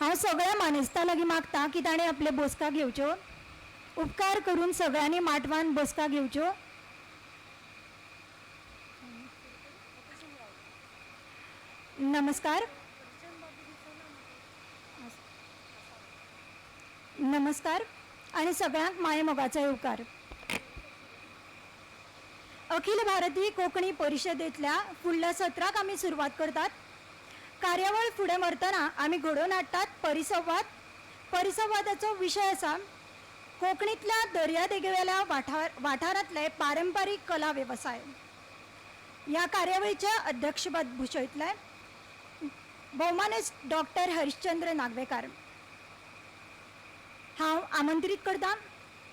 हांव सगळ्या मानेस्ता लागीं मागता की ताणें आपले बसका घेवच्यो. उपकार करून सगळ्यांनी माटवान बसका घेवच्यो. नमस्कार. नमस्कार आणि सगळ्यांक माये मोगाचो येवकार. अखिल भारतीय कोंकणी परिशदेंतल्या फुडल्या सत्राक आमी सुरवात करतात. कार्यावळ फुडें व्हरतना आमी घडोवन हाडटात परिसंवाद. परिसंवादाचो विशय आसा कोंकणींतल्या दर्यादेगेवेल्या वाठारांतले पारंपारीक कला वेवसाय. ह्या कार्यावळीचे अध्यक्षपद भुशयतले भौमानिस्ट डॉक्टर हरिश्चंद्र नागवेकार. हांव आमंत्रीत करता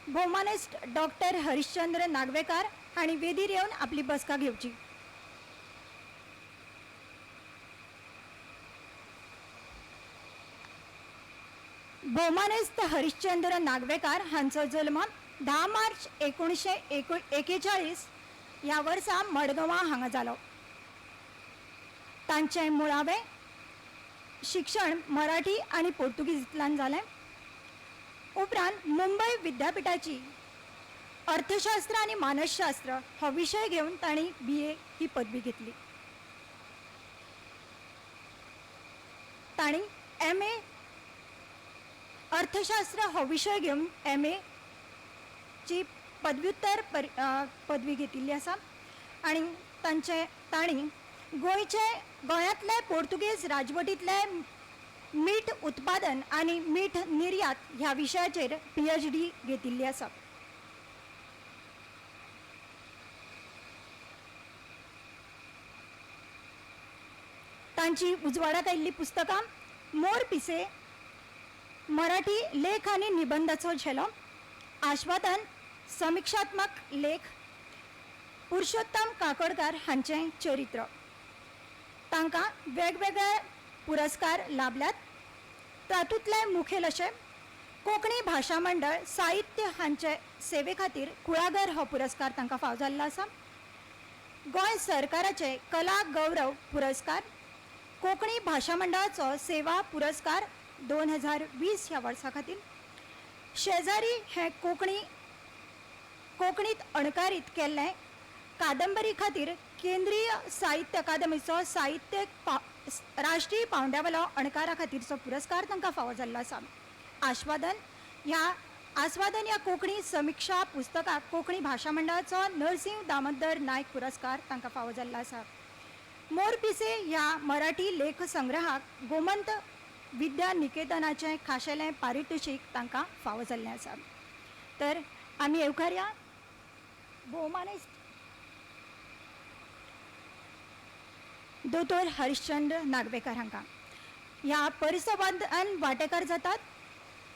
भौमानिस्ट डॉक्टर हरिश्चंद्र नागवेकार हांणी वेदीर येवन आपली बसका घेवची. भौमानिस्त हरिश्चंद्र नागवेकार हांचो जल्म 10 मार्च 1941 ह्या वर्सा मडगांवां हांगा जालो. तांचें मुळावें शिक्षण मराठी आनी पोर्तुगीजींतल्यान जालें. उपरांत मुंबय विद्यापिठाची अर्थशास्त्र आनी मानसशास्त्र हो विशय घेवन तांणी BA ही पदवी घेतली. तांणी MA अर्थशास्त्र हो विशय घेवन MA ची पदव्युत्तर पदवी घेतिल्ली आसा. आनी तांणी गोंयांतले पोर्तुगेज राजवटींतले मीठ उत्पादन आनी मीठ निर्यात ह्या विशयाचेर PhD घेतिल्ली आसा. तांची उजवाडाक आयिल्लीं पुस्तकां मोर पिसे, मराठी लेख आनी निबंधाचो झेलो, आस्वादन समीक्षात्मक लेख, पुरुषोत्तम काकोडकार हांचें चरित्र. तांकां वेगवेगळे पुरस्कार लाभल्यात. तातूंतले मुखेल अशे कोंकणी भाशा मंडळ साहित्य हांचे सेवे खातीर कुळागर हो पुरस्कार तांकां फावो जाल्लो आसा. गोंय सरकाराचे कला गौरव पुरस्कार, कोंकणी भाशा मंडळाचो सेवा पुरस्कार 2020 ह्या वर्सा खातीर, शेजारी हे कोंकणीत अणकारीत केल्ले कादंबरी खातीर केंद्रीय साहित्य अकादमीचो साहित्य राष्ट्रीय पांवड्यावेलो अणकारा खातीरचो पुरस्कार तांकां फावो जाल्लो आसा. आस्वादन ह्या कोंकणी समीक्षा पुस्तकाक कोंकणी भाशा मंडळाचो नरसिंह दामोदर नायक पुरस्कार तांकां फावो जाल्लो आसा. मोर पिसे ह्या मराठी लेख संग्रहाक गोमंत विद्या निकेतनाचें खाशेलें पारितोशीक तांकां फावो जाल्लें आसा. तर आमी येवकारया भौमानिस्ट दोतोर हरिश्चंद्र नागवेकार हांकां. ह्या परिसंवादान वांटेकार जातात.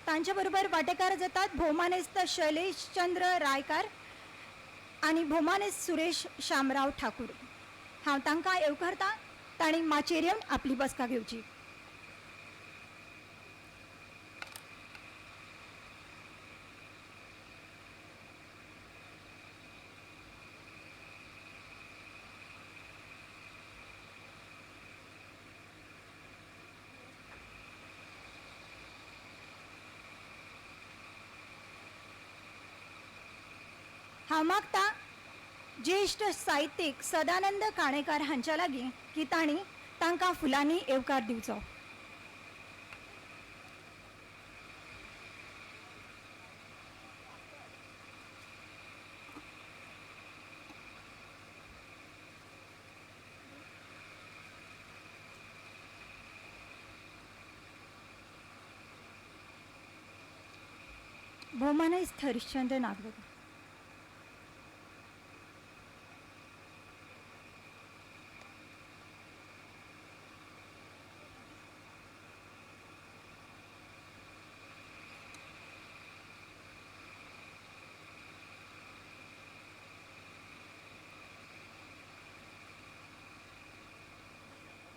तांचे बरोबर वांटेकार जातात भौमानिस्त शैलेशचंद्र रायकार आनी भौमानिस्त सुरेश शामराव ठाकूर. हांव तांकां येवकारतां. तांणी माचयेर येवन आपली बसका घेवची. हांव मागतां ज्येश्ठ साहित्यीक सदानंद काणेकार हांच्या लागीं की तांणी तांकां फुलांनी येवकार दिवचो. भौमानिस्त हरिश्चंद्र नागवेकर.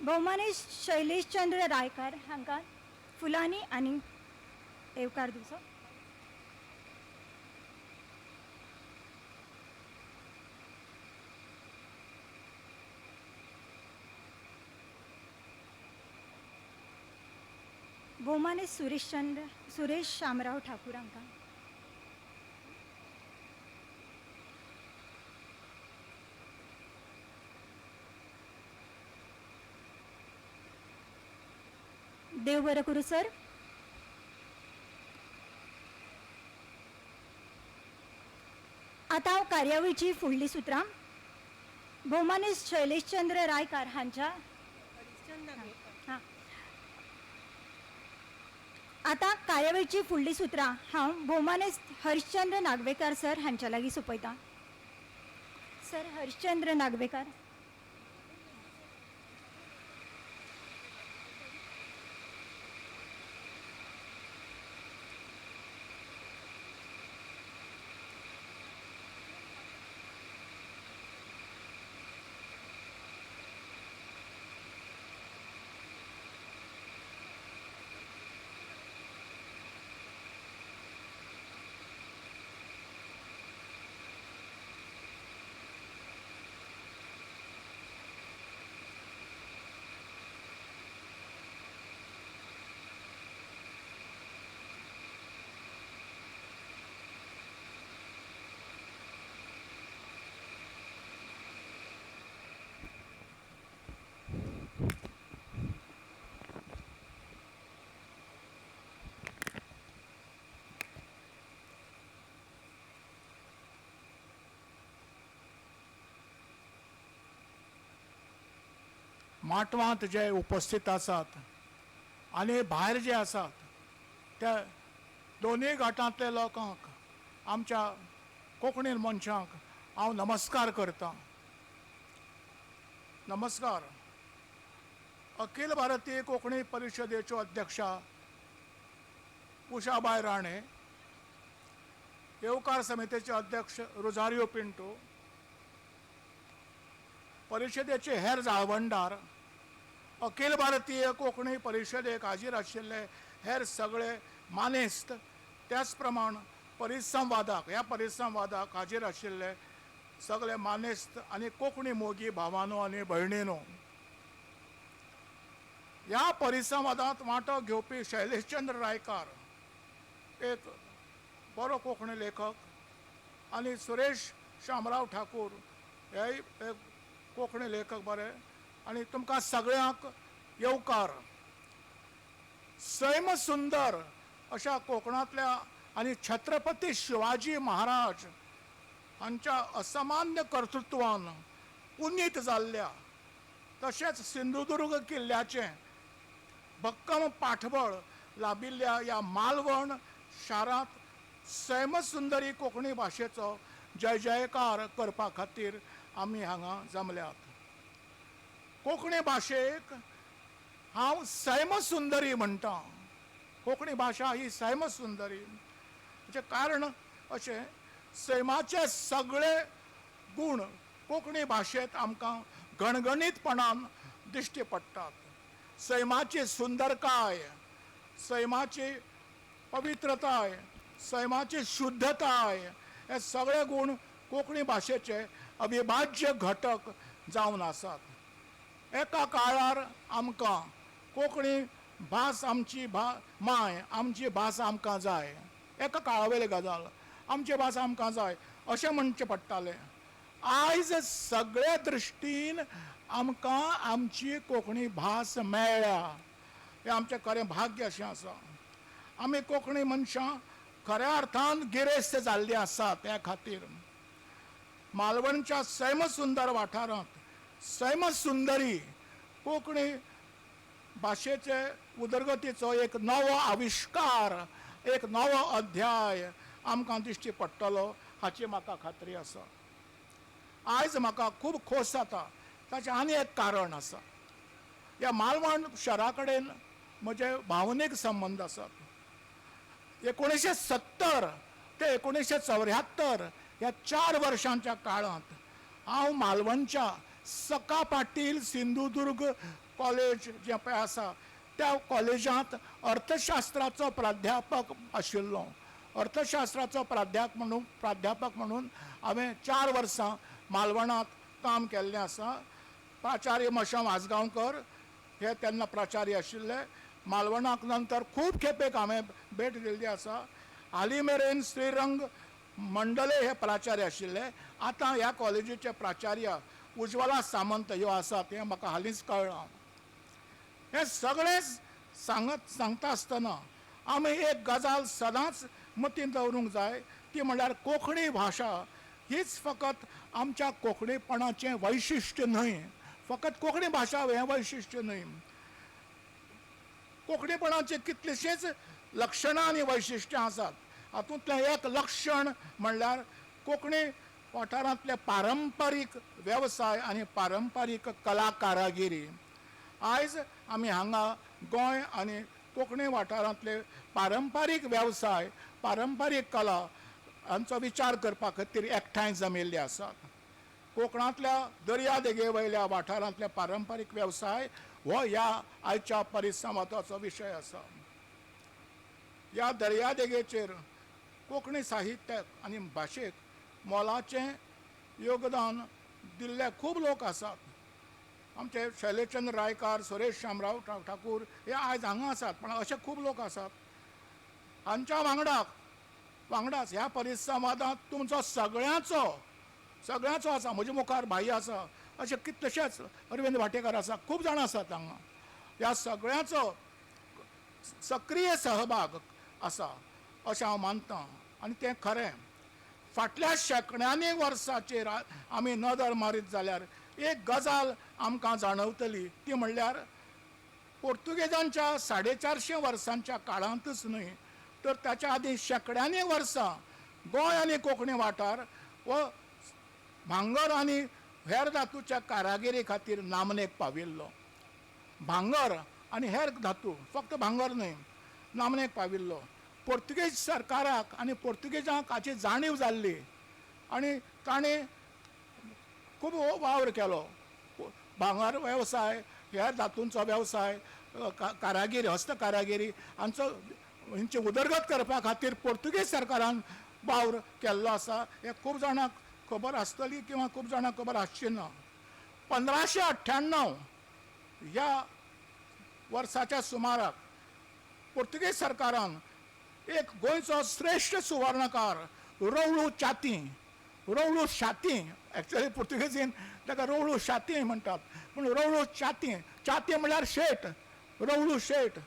भौमानिस्ट शैलेशचंद्र रायकार हांकां फुलांनी आनी येवकार दिवचो. भोमाने सुरेश शामराव ठाकूर हांकां. देव बरें करूं सर. आतां हांव कार्यावळीची फुडलीं सुत्रां भोमाने शैलेशचंद्र रायकार हांच्या हां. आतां कार्यावळीची फुडलीं सुत्रां हांव भोमाने हरिश्चंद्र नागवेकर सर हांच्या लागीं सोंपयतां. सर हरिश्चंद्र नागवेकर. माटवांत जे उपस्थित आसात आनी भायर जे आसात त्या दोनूय गटांतल्या लोकांक आमच्या कोंकणी मनशांक हांव नमस्कार करतां. नमस्कार. अखिल भारतीय कोंकणी परिशदेच्यो अध्यक्षा उषाबाई राणे, येवकार समितीचे अध्यक्ष रोजारियो पिंटो, परिशदेचे हेर जाळवणदार, अखिल भारतीय कोंकणी परिशदेक हाजीर आशिल्ले हेर सगळे मानेस्त, त्याच प्रमाण परिसंवादाक ह्या परिसंवादाक हाजीर आशिल्ले सगळे मानेस्त आनी कोंकणी मोगी भावांनो आनी भयणींनो, ह्या परिसंवादांत वांटो घेवपी शैलेशचंद्र रायकार एक बरो कोंकणी लेखक आनी सुरेश शामराव ठाकूर हेय एक कोंकणी लेखक बरे आनी तुमकां सगळ्यांक येवकार. सैम सुंदर अशा कोकणांतल्या आनी छत्रपती शिवाजी महाराज हांच्या असामान्य कर्तृत्वान पुनीत जाल्ल्या तशेंच सिंधुदुर्ग किल्ल्याचें भक्कम पाठबळ लाबिल्ल्या ह्या मालवण शारांत सैमसुंदरी कोंकणी भाशेचो जय जयकार करपा खातीर आमी हांगा जमल्यात. कोंकणी भाशेक हांव सैमसुंदरी म्हणटा. कोंकणी भाशा ही सैमसुंदरी. हाचें कारण अशें सैमाचे सगळे गूण कोंकणी भाशेंत आमकां गणगणीतपणान दिश्टी पडटात. सैमाची सुंदरकाय, सैमाची पवित्रताय, सैमाची शुद्धताय हे सगळे गूण कोंकणी भाशेचे अविभाज्य घटक जावन आसात. एका काळार आमकां कोंकणी भास आमची माय, आमची भास आमकां जाय. एका काळावेली गजाल, आमची भास आमकां जाय अशें म्हणचें पडटालें. आयज सगळे दृश्टीन आमकां आमची कोंकणी भास मेळ्ळ्या. हें आमचें खरें भाग्य अशें आसा. आमी कोंकणी मनशां खऱ्या अर्थान गिरेस्त जाल्लीं आसात. त्या खातीर मालवणच्या सैमसुंदर वाठारांत सैमसुंदरी कोंकणी भाशेचे उदरगतीचो एक नवो आविश्कार, एक नवो अध्याय आमकां दिश्टी पडटलो हाची म्हाका खात्री आसा. आयज म्हाका खूब खोस जाता. ताचें आनी एक कारण आसा. ह्या मालवण शारा कडेन म्हजे भावनीक संबंद आसात. 1970 ते 1974 ह्या 4 वर्सांच्या काळांत हांव मालवणच्या सका पाटील सिंधुदुर्ग कॉलेज जें पळय आसा त्या कॉलेजांत अर्थशास्त्राचो प्राध्यापक आशिल्लो. अर्थशास्त्राचो प्राध्यापक म्हणून हांवें 4 वर्सां मालवणांत काम केल्लें आसा. प्राचार्य मशा वाजगांवकर हे तेन्ना प्राचार्य आशिल्ले मालवणाक नंतर खूब खेपेक हांवें भेट दिल्ली आसा. हालीं मेरेन श्रीरंग मंडले हे प्राचार्य आशिल्ले. आतां ह्या कॉलेजीचे प्राचार्य उज्वला सामंत ह्यो आसात हें म्हाका हालींच कळ्ळां. हे सगळें सांगता आसतना आमी एक गजाल सदांच मतींत दवरूंक जाय, ती म्हणल्यार कोंकणी भाशा हीच फकत आमच्या कोंकणीपणाचें वैशिश्ट्य न्हय, फकत कोंकणी भाशा हें वैशिश्ट्य न्हय. कोंकणीपणाचे कितलेशेच लक्षणां आनी वैशिश्ट्यां आसात. हातूंतलें एक लक्षण म्हणल्यार कोंकणी वाठारांतले पारंपारीक वेवसाय आनी पारंपारीक कला कारागिरी. आयज आमी हांगा गोंय आनी कोंकणी वाठारांतले पारंपारीक वेवसाय, पारंपारीक कला हांचो विचार करपा खातीर एकठांय जमिल्ले आसात. कोंकणांतल्या दर्यादेगे वयल्या वाठारांतले पारंपारीक वेवसाय हो ह्या आयच्या परिसंवादाचो विशय आसा. ह्या दर्यादेगेचेर कोंकणी साहित्याक आनी भाशेक मोलाचें योगदान दिल्ले खूब लोक आसात. आमचे शैलेशचंद्र रायकार, सुरेश शामराव ठाकूर हे आयज हांगा आसात, पण असे खूब लोक आसात. हांच्या वांगडाच ह्या परिसंवादांत तुमचो सगळ्यांचो आसा. म्हजे मुखार भाई आसा, अशे कितलेशेच अरविंद भाटेकार आसा, खूब जाणां आसात हांगा. ह्या सगळ्यांचो सक्रीय सहभाग आसा अशें हांव मानतां आनी तें खरें. फाटल्या शेंकड्यांनी वर्सांचेर आमी नदर मारीत जाल्यार एक गजाल आमकां जाणवतली, ती म्हणल्यार पोर्तुगेजांच्या 450 वर्सांच्या काळांतच न्हय, तर ताच्या आदी शेंकड्यांनी वर्सां गोंय आनी कोंकणी वाठार हो भांगर आनी हेर धातूच्या कारागिरी खातीर नामनेक पाविल्लो. भांगर आनी हेर धातू, फक्त भांगर न्हय, नामनेक पाविल्लो. पोर्तुगेज सरकाराक आनी पोर्तुगेजांक हाची जाणीव जाल्ली आनी ताणें खूब वावर केलो. भांगर वेवसाय, ह्या धातूंचो वेवसाय, कारागिरी, हस्तकारागिरी हांची उदरगत करपा खातीर पोर्तुगेज सरकारान वावर केल्लो आसा. हे खूब जाणांक खबर आसतली किंवा खूब जाणांक खबर आसची ना. 1598 ह्या वर्साच्या सुमाराक पोर्तुगेज सरकारान एक गोंयचो श्रेश्ठ सुवर्णकार रौळू शाती, एक्चुअली पुर्तुगेजीन ताका रौळू शाती म्हणटात, पूण रौळू चाती म्हळ्यार शेट, रौळू शेट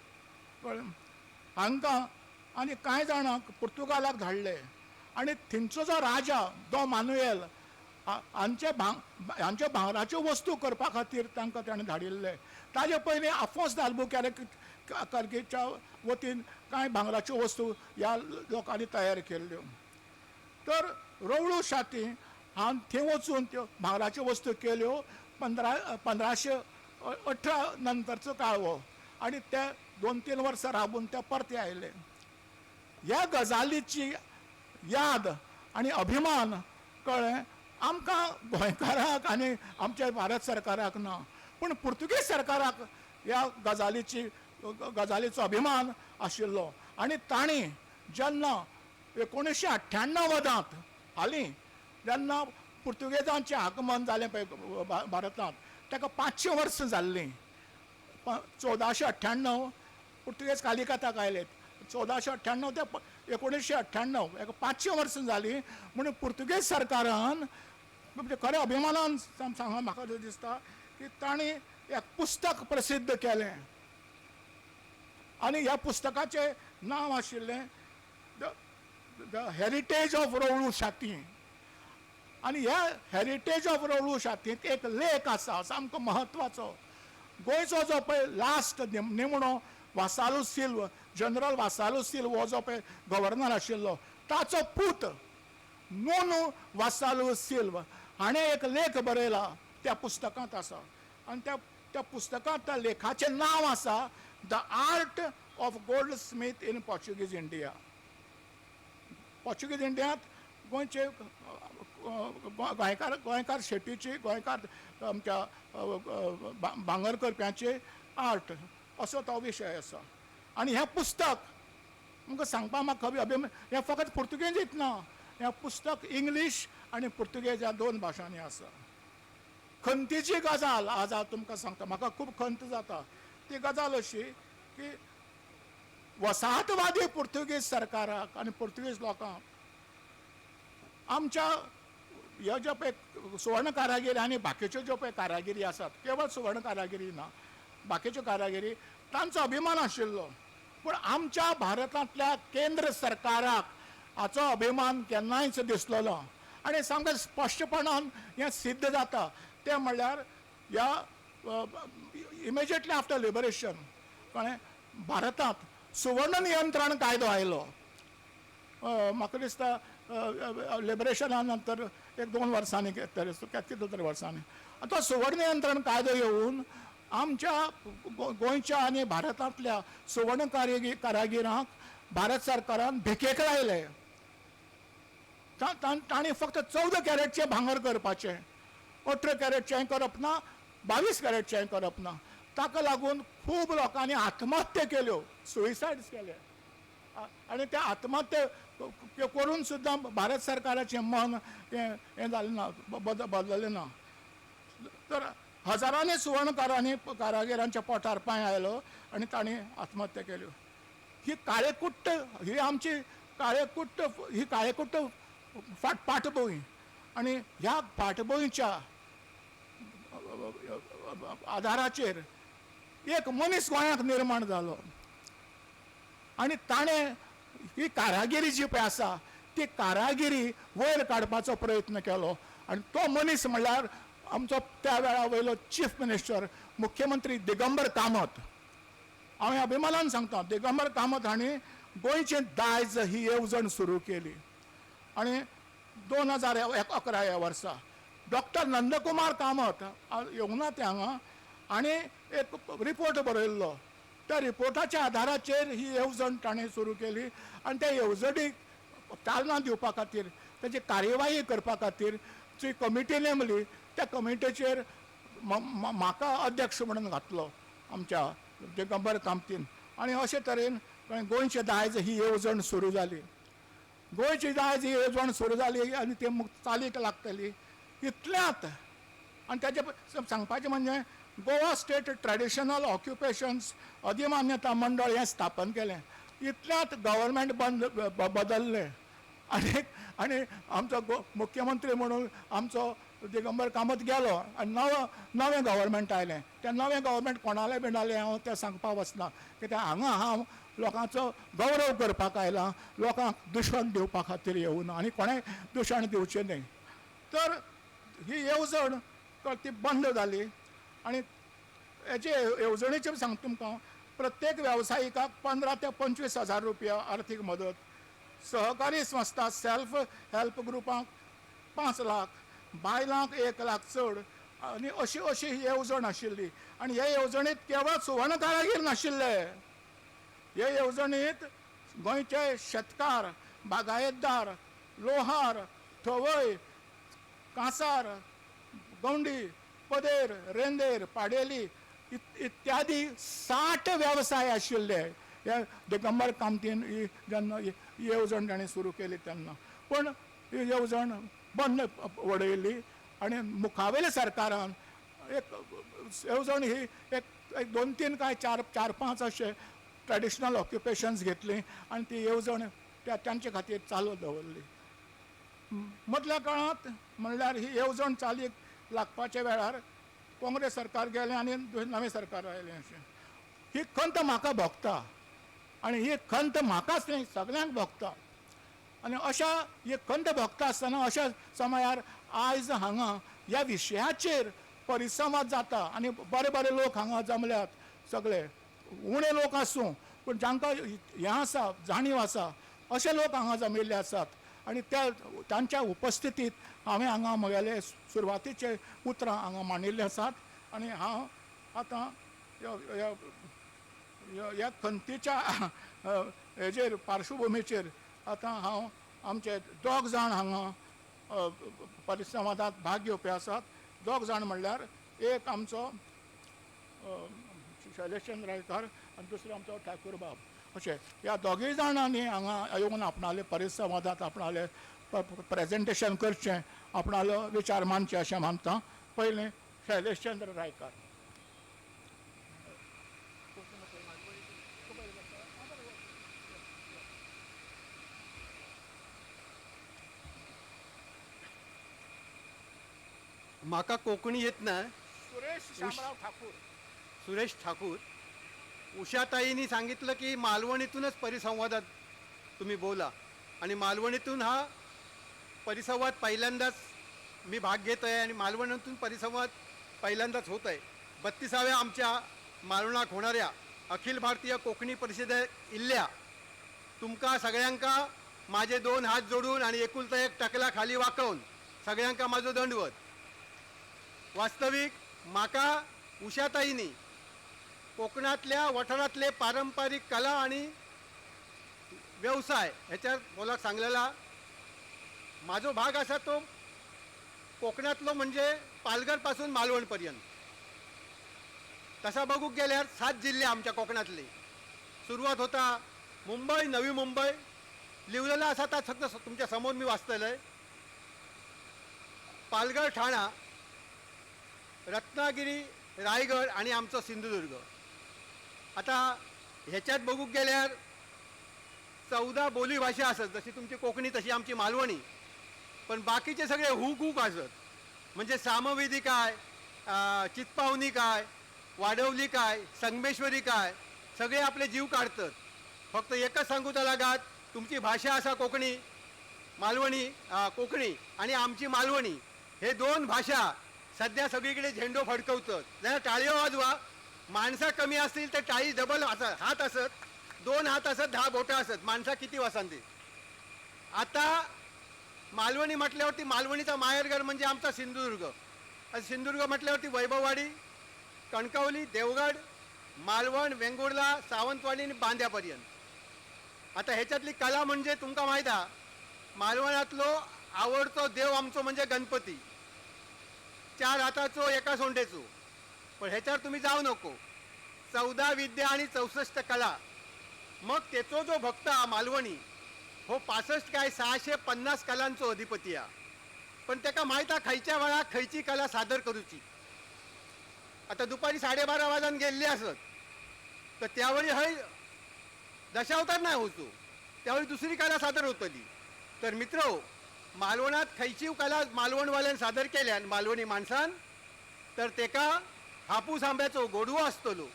हांकां आनी कांय जाणांक पुर्तुगालाक धाडले. आनी थंयचो जो राजा दो मानुएल हांचे भांगराच्यो वस्तू करपा खातीर तांकां ताणें धाडिल्ले. ताजे पयलीं आफोस आल्बुकेर्केच्या वतीन कांय भांगराच्यो वस्तू ह्या लोकांनी तयार केल्ल्यो. तर रौळू शाती हांव थंय वचून त्यो भांगराच्यो वस्तू केल्यो. 1518 नंतरचो काळ हो, आनी ते 2-3 वर्सां राबून ते परते आयले. ह्या गजालीची याद आनी अभिमान कळ्ळें आमकां गोंयकाराक आनी आमच्या भारत सरकाराक ना, पूण पुर्तुगेज सरकाराक ह्या गजालीचो अभिमान आशिल्लो. आनी तांणी जेन्ना 1998 हालीं जेन्ना पुर्तुगेजांचें आगमन जालें पळय भारतांत, ताका 500 वर्सां जाल्लीं. 1498 पुर्तुगेज कालिकताक आयले. 1498 ते 1998 हाका 500 वर्सां जालीं. म्हणून पुर्तुगेज सरकारान खरें अभिमानान सांगूंक म्हाका दिसता की तांणी एक पुस्तक प्रसिद्ध केलें आनी ह्या पुस्तकाचें नांव आशिल्लें द हेरिटेज ऑफ रौळू शाती. आनी ह्या हेरिटेज ऑफ रौळू शातींत एक लेख आसा सामको म्हत्वाचो. गोंयचो जो पळय लास्ट निमणो वासालू सिल्व, जनरल वासालू सिल्व हो जो पळय गव्हर्नर आशिल्लो, ताचो पूत नोनू वासालू सिल्व हाणें एक लेख बरयला त्या पुस्तकांत आसा. आनी त्या पुस्तकांत त्या लेखाचें नांव आसा the art of goldsmith in Portuguese India. Portuguese इंडियांत गोंयचे गोंयकार शेटीची, गोंयकार आमच्या भांगर करप्यांचे आर्ट असो तो विशय आसा. आनी हें पुस्तक आमकां सांगपा म्हाका अभिमान, हें फकत पुर्तुगेजींत ना, हें पुस्तक इंग्लीश आनी पुर्तुगेज ह्या 2 भाशांनी आसा. खंतीची गजाल आज हांव तुमकां सांगता, म्हाका खूब खंत जाता. ती गजाल अशी की वसाहतवादी पुर्तुगीज सरकाराक आनी पुर्तुगीज लोकांक आमच्या ह्यो ज्यो पळय सुवर्ण कारागिरी आनी बाकीच्यो ज्यो पळय कारागिरी आसात, केवळ सुवर्ण कारागिरी ना, बाकीच्यो कारागिरी तांचो अभिमान आशिल्लो. पूण आमच्या भारतांतल्या केंद्र सरकाराक हाचो अभिमान केन्नायच दिसलेलो आनी सामकें स्पश्टपणान हें सिद्ध जाता. तें म्हणल्यार ह्या इमिजिएटली आफ्टर लिबरेशन कळ्ळें भारतांत सुवर्ण नियंत्रण कायदो आयलो. म्हाका दिसता लिबरेशना नंतर 1-2 वर्सांनी कितले तरी वर्सांनी तो सुवर्ण नियंत्रण कायदो येवन आमच्या गोंयच्या आनी भारतांतल्या सुवर्ण कारागिरांक भारत सरकारान भिकेक लायले. तांणी फक्त 14 कॅरेटचें भांगर करपाचें, 18 कॅरेटचें करप ना, 22 कॅरेटचें करप ना. ताका लागून खूब लोकांनी आत्महत्या केल्यो, सुइसायड्स केले आनी ते आत्महत्या करून सुद्दां भारत सरकाराचें मन हें जालें ना, बदललें ना. तर हजारांनी सुवर्ण कारागिरांच्या पोटार पांय आयलो आनी तांणी आत्महत्या केल्यो. ही काळेकुट्ट ही आमची काळेकुट्ट पाठभूंय आनी ह्या पाठभूंयच्या आदाराचेर एक मनीस गोंयांत निर्माण जालो आनी ताणें ही कारागिरी जी पळय आसा ती कारागिरी वयर काडपाचो प्रयत्न केलो. आनी तो मनीस म्हणल्यार आमचो त्या वेळा वयलो चीफ मिनिस्टर मुख्यमंत्री दिगंबर कामत. हांव अभिमानान सांगता, दिगंबर कामत हांणी गोंयचें दायज ही येवजण सुरू केली आनी 2011 ह्या वर्सा डॉक्टर नंदकुमार कामत येवना ते हांगा आनी एक रिपोर्ट बरयल्लो. त्या रिपोर्टाच्या आदाराचेर ही येवजण ताणें सुरू केली आनी त्या येवजणीक चालना दिवपा खातीर तेजी कार्यवाही करपा खातीर जी कमिटी नेमली त्या कमिटीचेर म्हाका अध्यक्ष म्हणून घातलो आमच्या दिगंबर कामतीन. आनी अशे तरेन गोंयचे दायज ही येवजण सुरू जाली. गोंयची दायज ही येवजण सुरू जाली आनी ती चालीक लागतली. इतल्यात आनी ताचे सांगपाचें म्हणजे गोवा स्टेट ट्रेडिशनल ऑक्युपेशन्स अधिमान्यता मंडळ हें स्थापन केलें. इतल्यात गव्हर्मेंट बदललें आनी आमचो मुख्यमंत्री म्हणून आमचो दिगंबर कामत गेलो आनी नवें गव्हर्मेंट आयलें. तें नवें गव्हर्मेंट कोणालें बिणालें हांव तें सांगपाक वचना, कित्याक हांगा हांव लोकांचो गौरव करपाक आयलां, लोकांक दुशण दिवपा खातीर येवना आनी कोणें दुशण दिवचें न्ही. तर ही येवजण ती बंद जाली आनी हेचे येवजणेचें सांगता तुमकां प्रत्येक वेवसायिकाक 15 ते 25 हजार रुपया आर्थीक मदत, सहकारी संस्था सेल्फ हेल्प ग्रुपांक 5 लाख, बायलांक 1 लाख चड आनी अशी ही येवजण आशिल्ली. आनी हे येवजणेंत केवळ सुवर्ण कारागीर नाशिल्ले, हे येवजणेंत गोंयचे शेतकार, बागायतदार, लोहार, थवय, कांसार, गवंडी, पदेर, रेंदेर, पाडेली इत्यादी 60 वेवसाय आशिल्ले. हे दिगंबर कामतीन जेन्ना येवजण ताणें सुरू केली तेन्ना. पूण ही येवजण बंद उडयली आनी मुखावेल्या सरकारान एक येवजण ही एक 2-3 काय 4-5 अशे ट्रेडिशनल ऑक्युपेशन्स घेतली आनी ती येवजण तांचे खातीर चालू दवरली. मदल्या काळांत म्हणल्यार ही येवजण चालीक लागपाच्या वेळार काँग्रेस सरकार गेलें आनी नवें सरकार आयलें. अशें ही खंत म्हाका भोगता आनी ही खंत म्हाकाच न्ही सगळ्यांक भोगता. आनी अशा ही खंत भोगता आसतना अशा समयार आयज हांगा ह्या विशयाचेर परिसंवाद जाता आनी बरे लोक हांगा जमल्यात. सगळे उणे लोक आसूं पूण जांकां हें आसा जाणीव आसा अशे लोक हांगा जमिल्ले आसात आनी तांच्या उपस्थितीत हांवें हांगा म्हगेले सुरवातीचे उतरां हांगा मांडिल्ले आसात. आनी हांव आतां ह्या खंतीच्या हेजेर पार्श्वभुमीचेर आतां हांव आमचे 2 जाण हांगा परिसंवादांत भाग घेवपी आसात. 2 जाण म्हणल्यार एक आमचो शैलेशचंद्र रायकार आनी दुसरो आमचो ठाकूर बाब. अशें ह्या दोगूय जाणांनी हांगा येवन आपणाले परिसंवादांत आपणाले प्रेजेंटेशन करचें, आपणालो विचार मांडचे अशें मानता. पयलें शैलेशचंद्र रायकार. म्हाका कोंकणी येत ना. सुरेश शामराव ठाकूर. सुरेश ठाकूर. उषाताईंनी सांगितलं की मालवणीतूनच परिसंवादात तुम्ही बोला आणि मालवणीतून हा परिसंवाद पहिल्यांदाच मी भाग घेत आहे आणि मालवणीतून परिसंवाद पहिल्यांदाच होत आहे. 32व्या आमच्या मालवणाक होणाऱ्या अखिल भारतीय कोकणी परिषदे इल्ल्या तुमका सगळ्यांका माझे 2 हात जोडून आणि एकुलता एक टकला खाली वाकवून सगळ्यांका माझो दंडवत. वास्तविक म्हाका उषाताईंनी कोकणातल्या वाठारातले पारंपरिक कला आणि व्यवसाय ह्याच्यावर बोलाक सांगलेला. माझो भाग असा तो कोकणातलो म्हणजे पालघरपासून मालवणपर्यंत. तसा बघूक गेल्यार 7 जिल्हे आमच्या कोकणातले. सुरुवात होता मुंबई, नवी मुंबई लिहिलेला असा आता फक्त तुमच्या समोर मी वाचलेलं आहे. पालघर, ठाणा, रत्नागिरी, रायगड आणि आमचं सिंधुदुर्ग. आता ह्याच्यात बघूक गेल्यार 14 बोली भाषा असत. जशी तुमची कोकणी तशी आमची मालवणी. पण बाकीचे सगळे हुक हुक असत. म्हणजे सामवेदी काय, चितपावनी काय, वाडवली काय, संगमेश्वरी काय, सगळे आपले जीव काढतात. फक्त एकच सांगू लागात, तुमची भाषा असा कोकणी, मालवणी, कोकणी आणि आमची मालवणी हे 2 भाषा सध्या सगळीकडे झेंडो फडकवतात. जरा टाळ्या वाजवा. माणसं कमी असतील तर टाळी डबल असत, हात असत, 2 हात असत, 10 बोटं असत. माणसं किती वासांती. आता मालवणी म्हटल्यावरती मालवणीचा माहेरघर म्हणजे आमचा सिंधुदुर्ग. सिंधुदुर्ग म्हटल्यावरती वैभववाडी, कणकवली, देवगड, मालवण, वेंगुर्ला, सावंतवाडी आणि बांद्यापर्यंत. आता ह्याच्यातली कला म्हणजे तुमका माहीत आहे, मालवणातलो आवडतो देव आमचो म्हणजे गणपती. 4 हाताचो, 1 सोंडेचो. पण ह्याच्यावर तुम्ही जाऊ नको. 14 विद्या आणि 64 कला. मग त्याचो जो भक्त हा मालवणी हो 65 काय 650 कलांचो अधिपती आहे. पण त्याका माहीत आहे खयच्या वेळात खयची कला सादर करूची. आता दुपारी 12:30 वाजून गेल्ले असत तर त्यावेळी हय दशावतार नाही होतो, त्यावेळी दुसरी कला सादर होतली. तर मित्र, मालवणात खयची कला मालवणवाल्यान सादर केल्यान मालवणी माणसान, तर तेका हापूस आंब्याचो गोडवो असतलो,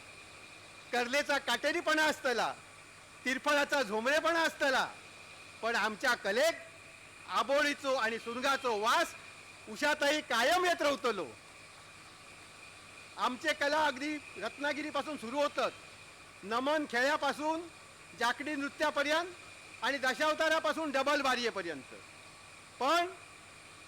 कर्लेचा काटेरीपणा असतला, तिरफळाचा झोंबळेपणा असतला. पण आमच्या कलेक आबोळीचो आणि सुरगाचो वास उषाताई कायम येत राहतलो. आमचे कला अगदी रत्नागिरीपासून सुरू होतात. नमन खेळ्यापासून जाकडी नृत्यापर्यंत आणि दशावतारापासून डबल बारीयेपर्यंत. पण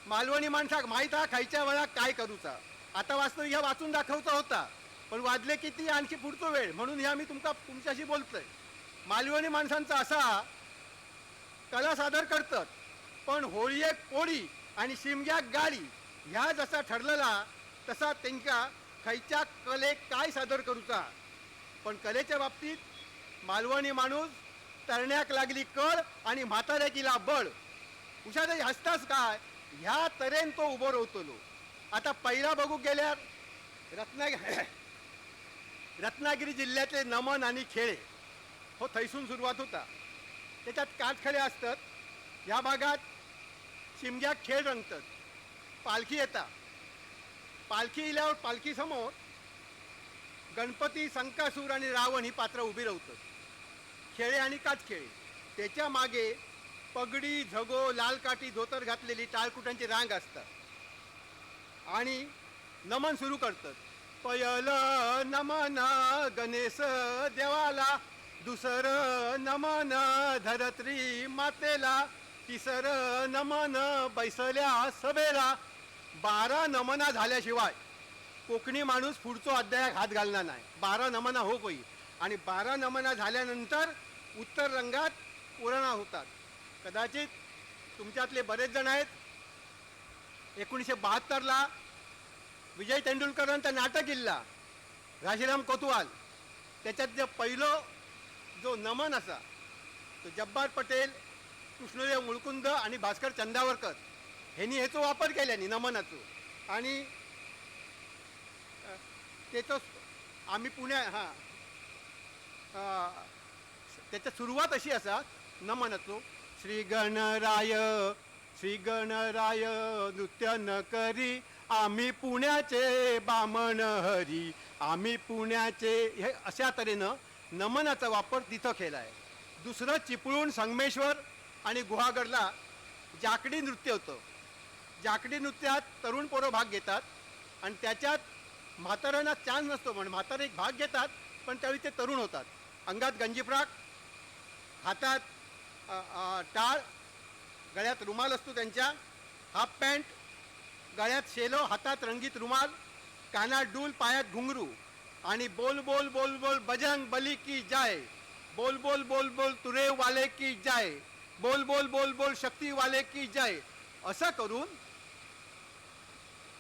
मालवणी माणसाक माहीत आहे खायच्या वेळा काय करूचा. आता वास्तविक ह्या वाचून दाखवचा होता, पण वाजले किती आणखी पुढचो वेळ, म्हणून ह्या मी तुमच्याशी बोलतोय. मालवणी माणसांचा असा कला सादर करतात. पण होळयेक पोळी आणि शिमग्याक गाडी ह्या जसा ठरलेला तसा त्यांका खयच्या कलेक काय सादर करूचा. पण कलेच्या बाबतीत मालवणी माणूस तरण्याक लागली कळ आणि म्हाताऱ्याक इला बळ. उषाताई हसताच काय ह्या तरेन तो उभो राहतलो. आता पहिला बघू गेल्यार रत्नागिरी जिल्ह्यातले नमन आणि खेळे हो थैसून सुरुवात होता. त्याच्यात काठखळे असतात. ह्या भागात शिमग्याक खेळ रंगतात. पालखी येता. पालखी इल्यावर पालखी समोर गणपती, संकासूर आणि रावण ही पात्र उभी राहतात. खेळे आणि काठखेळे. त्याच्या मागे पगडी, झगो, लाल काठी, धोतर घातलेली टाळकुटांची रांग असतात आणि नमन सुरू करतात. पयल नमन गणेश देवाला, दुसर नमन धरत्री मातेला, तिसर नमन बैसल्या सभेला. 12 नमना झाल्याशिवाय कोकणी माणूस पुढचो अध्यायाक हात घालणार नाही. 12 नमना हो कोई. आणि 12 नमना झाल्यानंतर उत्तर रंगात पुराणा होतात. कदाचित तुमच्यातले बरेच जण आहेत 1972ला विजय तेंडुलकरांचं नाटक इल्ला घाशीराम कोतवाल. त्याच्यात जे पहिलं जो नमन असा तो जब्बार पटेल, कृष्णदेव मुळकुंद आणि भास्कर चंदावरकर ह्यांनी ह्याचो वापर केल्यानी नमनाचो. आणि त्याचं आम्ही त्याच्या सुरुवात अशी असा नमनाचो. श्री गणराय नृत्य न करी आम्ही पुण्याचे बामण हरी, आम्ही पुण्याचे, हे अशा तऱ्हेनं नमनाचा वापर तिथं केला आहे. दुसरं चिपळूण, संगमेश्वर आणि गुहागरला जाकडी नृत्य होतं. जाकडी नृत्यात तरुण पोरं भाग घेतात आणि त्याच्यात म्हाताऱ्यांना चान्स नसतो, म्हणून म्हातारे एक भाग घेतात, पण त्यावेळी ते तरुण होतात. अंगात गंजीफ्राक, हातात टाळ, गळ्यात रुमाल असतो त्यांच्या, हाफ पॅन्ट, गळ्यात शेलो, हातात रंगीत रुमाल, कानात डूल, पायात घुंगरू आणि बोल बोल बोल बोल बजरंग बली की जाय, बोल बोल बोल बोल तुरे वाले की जाय, बोल बोल बोल बोल शक्ती वाले की जाय, असं करून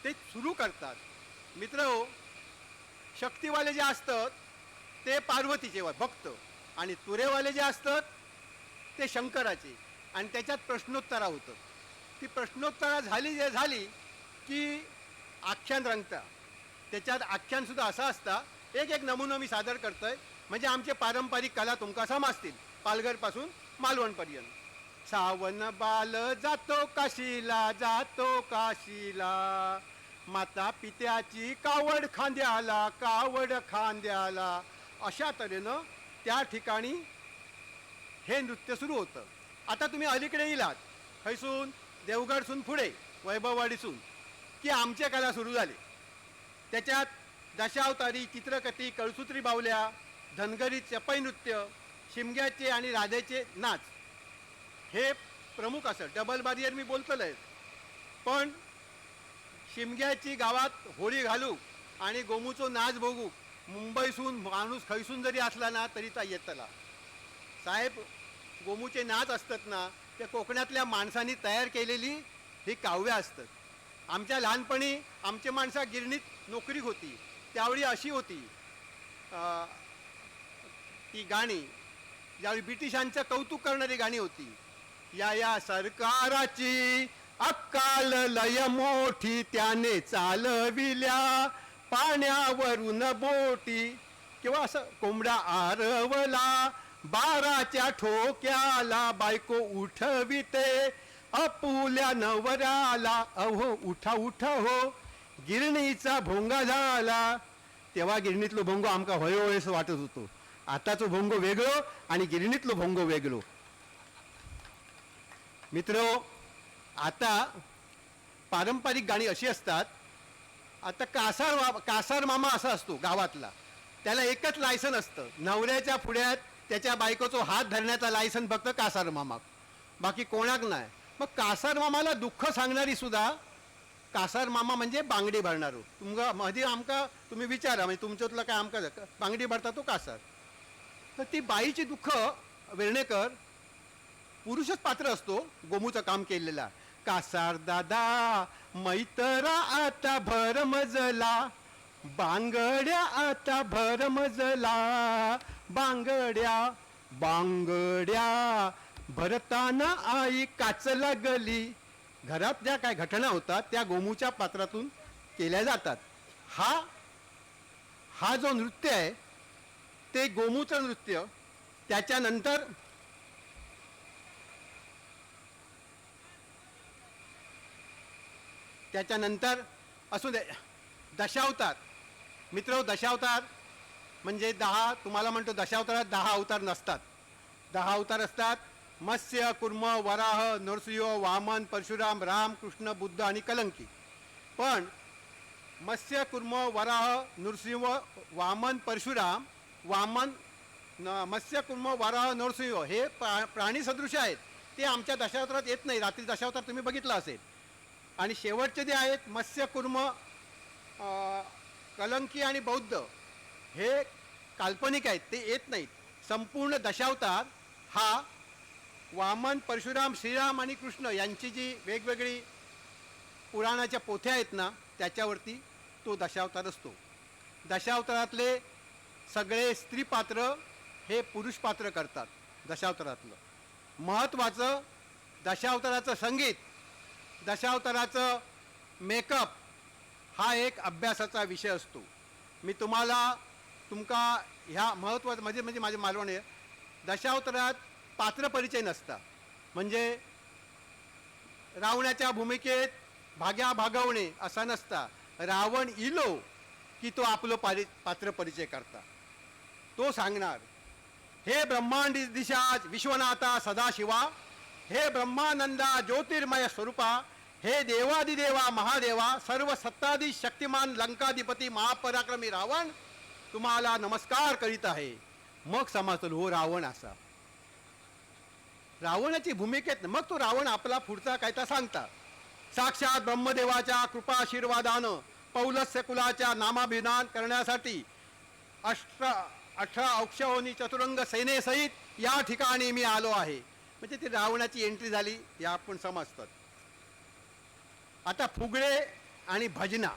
ते सुरू करतात. मित्रहो, शक्तीवाले जे असतात ते पार्वतीचे भक्त आणि तुरेवाले जे असतात ते शंकराचे, आणि त्याच्यात प्रश्नोत्तरा होतं. ती प्रश्नोत्तरा झाली की आख्यान रंगता. त्याच्यात आख्यानसुद्धा असा असता, एक एक नमुना मी सादर करतोय, म्हणजे आमचे पारंपरिक कला तुमका समजतील, पालघरपासून मालवणपर्यंत. सावन बाल जातो काशीला, जातो काशीला, माता पित्याची कावड खांद्याला, कावड खांद्याला, अशा तऱ्हेनं त्या ठिकाणी हे नृत्य सुरू होतं. आता तुम्ही अलीकडे येलात खैसून, देवगडसून पुढे वैभववाडीसून, की आमच्या कला सुरू झाली. त्याच्यात दशावतारी, चित्रकथी, कळसूत्री बावल्या, धनगरी चपई नृत्य, शिमग्याचे आणि राधेचे नाच हे प्रमुख असत. डबल बारियर मी बोलतलं आहे, पण शिमग्याची गावात होळी घालू आणि गोमूचो नाच बघू, मुंबईसून माणूस खैसून जरी असला ना तरी ता येतला. साहेब, गोमूचे नाच असतात ना, त्या कोकणातल्या माणसांनी तयार केलेली ही काव्य असतात. आमच्या लहानपणी आमची माणसं गिरणीत नोकरी होती, त्यावेळी अशी होती ती गाणी, ज्यावेळी ब्रिटिशांचं कौतुक करणारी गाणी होती. या सरकाराची अक्काल लय मोठी, त्याने चालविल्या पाण्यावरून बोटी, किंवा असं कोंबडा आरवला 12च्या ठोक्याला, बायको उठविते अपुल्या नवऱ्याला, अहो उठा उठा हो, गिरणीचा भोंगा झाला. तेव्हा गिरणीतलो भोंगो आमका होय होय असं वाटत होतो. आताचो भोंगो वेगळो आणि गिरणीतलो भोंगो वेगळो. मित्र, आता पारंपरिक गाणी अशी असतात. आता कासार मामा असा असतो गावातला, त्याला एकच लायसन असतं, नवऱ्याच्या पुढ्यात त्याच्या बायकोचा हात धरण्याचा लायसन फक्त कासार मामा, बाकी कोणाक नाही. मग कासार मामाला दुःख सांगणारी सुद्धा कासार मामा म्हणजे बांगडी भरणारो. तुमका मध्ये आमका तुम्ही विचारा, म्हणजे तुमच्यातलं काय आमका बांगडी भरता तो कासार. तर ती बाईची दुःख वेर्णेकर पुरुषच पात्र असतो गोमूचं काम केलेला. कासार दादा मैतरा आता भरमजला, बांगड्या आता भरमजला, बांगड्या बांगड्या भरताना आई काच लागली. घरात ज्या काय घटना होतात त्या गोमूच्या पात्रातून केल्या जातात. हा जो नृत्य आहे ते गोमूचं नृत्य. त्याच्यानंतर असू दे दशावतार. मित्र, दशावतार म्हणजे 10, तुम्हाला म्हणतो दशावतारात 10 अवतार नसतात. 10 अवतार असतात. मत्स्य, कुर्म, वराह, नरसिंह, वामन, परशुराम, राम, कृष्ण, बुद्ध आणि कलंकी. पण मत्स्य, कुर्म, वराह, नरसिंह, वामन, परशुराम, मत्स्य, कुर्म, वराह, नरसिंह हे प्राणी सदृश आहेत. ते आमच्या दशावतारात येत नाही. रात्री दशावतार तुम्ही बघितला असेल. आणि शेवटचे जे आहेत मत्स्य, कुर्म, कलंकी आणि बौद्ध हे काल्पनिक आहेत, ते येत नाहीत. संपूर्ण दशावतार हा वामन, परशुराम, श्रीराम आणि कृष्ण यांची जी वेगवेगळी पुराणाच्या पोथ्या आहेत ना त्याच्यावरती तो दशावतार असतो. दशावतारातले सगळे स्त्री पात्र हे पुरुष पात्र करतात. दशावतारातलं महत्त्वाचं दशावताराचं संगीत, दशावताराचं मेकअप हा एक अभ्यासाचा विषय असतो. मी तुमका ह्या महत्त्वाचं म्हणजे माझे मालवण दशावतारात पात्र परिचय नसता. म्हणजे रावणाच्या भूमिकेत भाग्या भागवणे असा नसता. रावण इलो की तो आपलं पात्र परिचय करता. तो सांगणार, हे ब्रह्मांड दिशाज विश्वनाथा सदाशिवा, हे ब्रह्मानंदा ज्योतिर्मय स्वरूपा, हे देवादिदेवा महादेवा, सर्व सत्ताधी शक्तिमान लंकाधिपती महापराक्रमी रावण, तुम्हाला नमस्कार करीत आहे. मग समजतो हो रावण असा. रावणाची भूमिकेत मग तो रावण आपला पुढचा कायता सांगता. साक्षात ब्रह्मदेवाच्या कृपाशीर्वादानं पौलस्य कुलाच्या नामाभिमान करण्यासाठी 18 अक्षौहिणी चतुरंग सेनेसहित या ठिकाणी मी आलो आहे. म्हणजे ती रावणाची एंट्री झाली हे आपण समजतात. आता फुगडे आणि भजना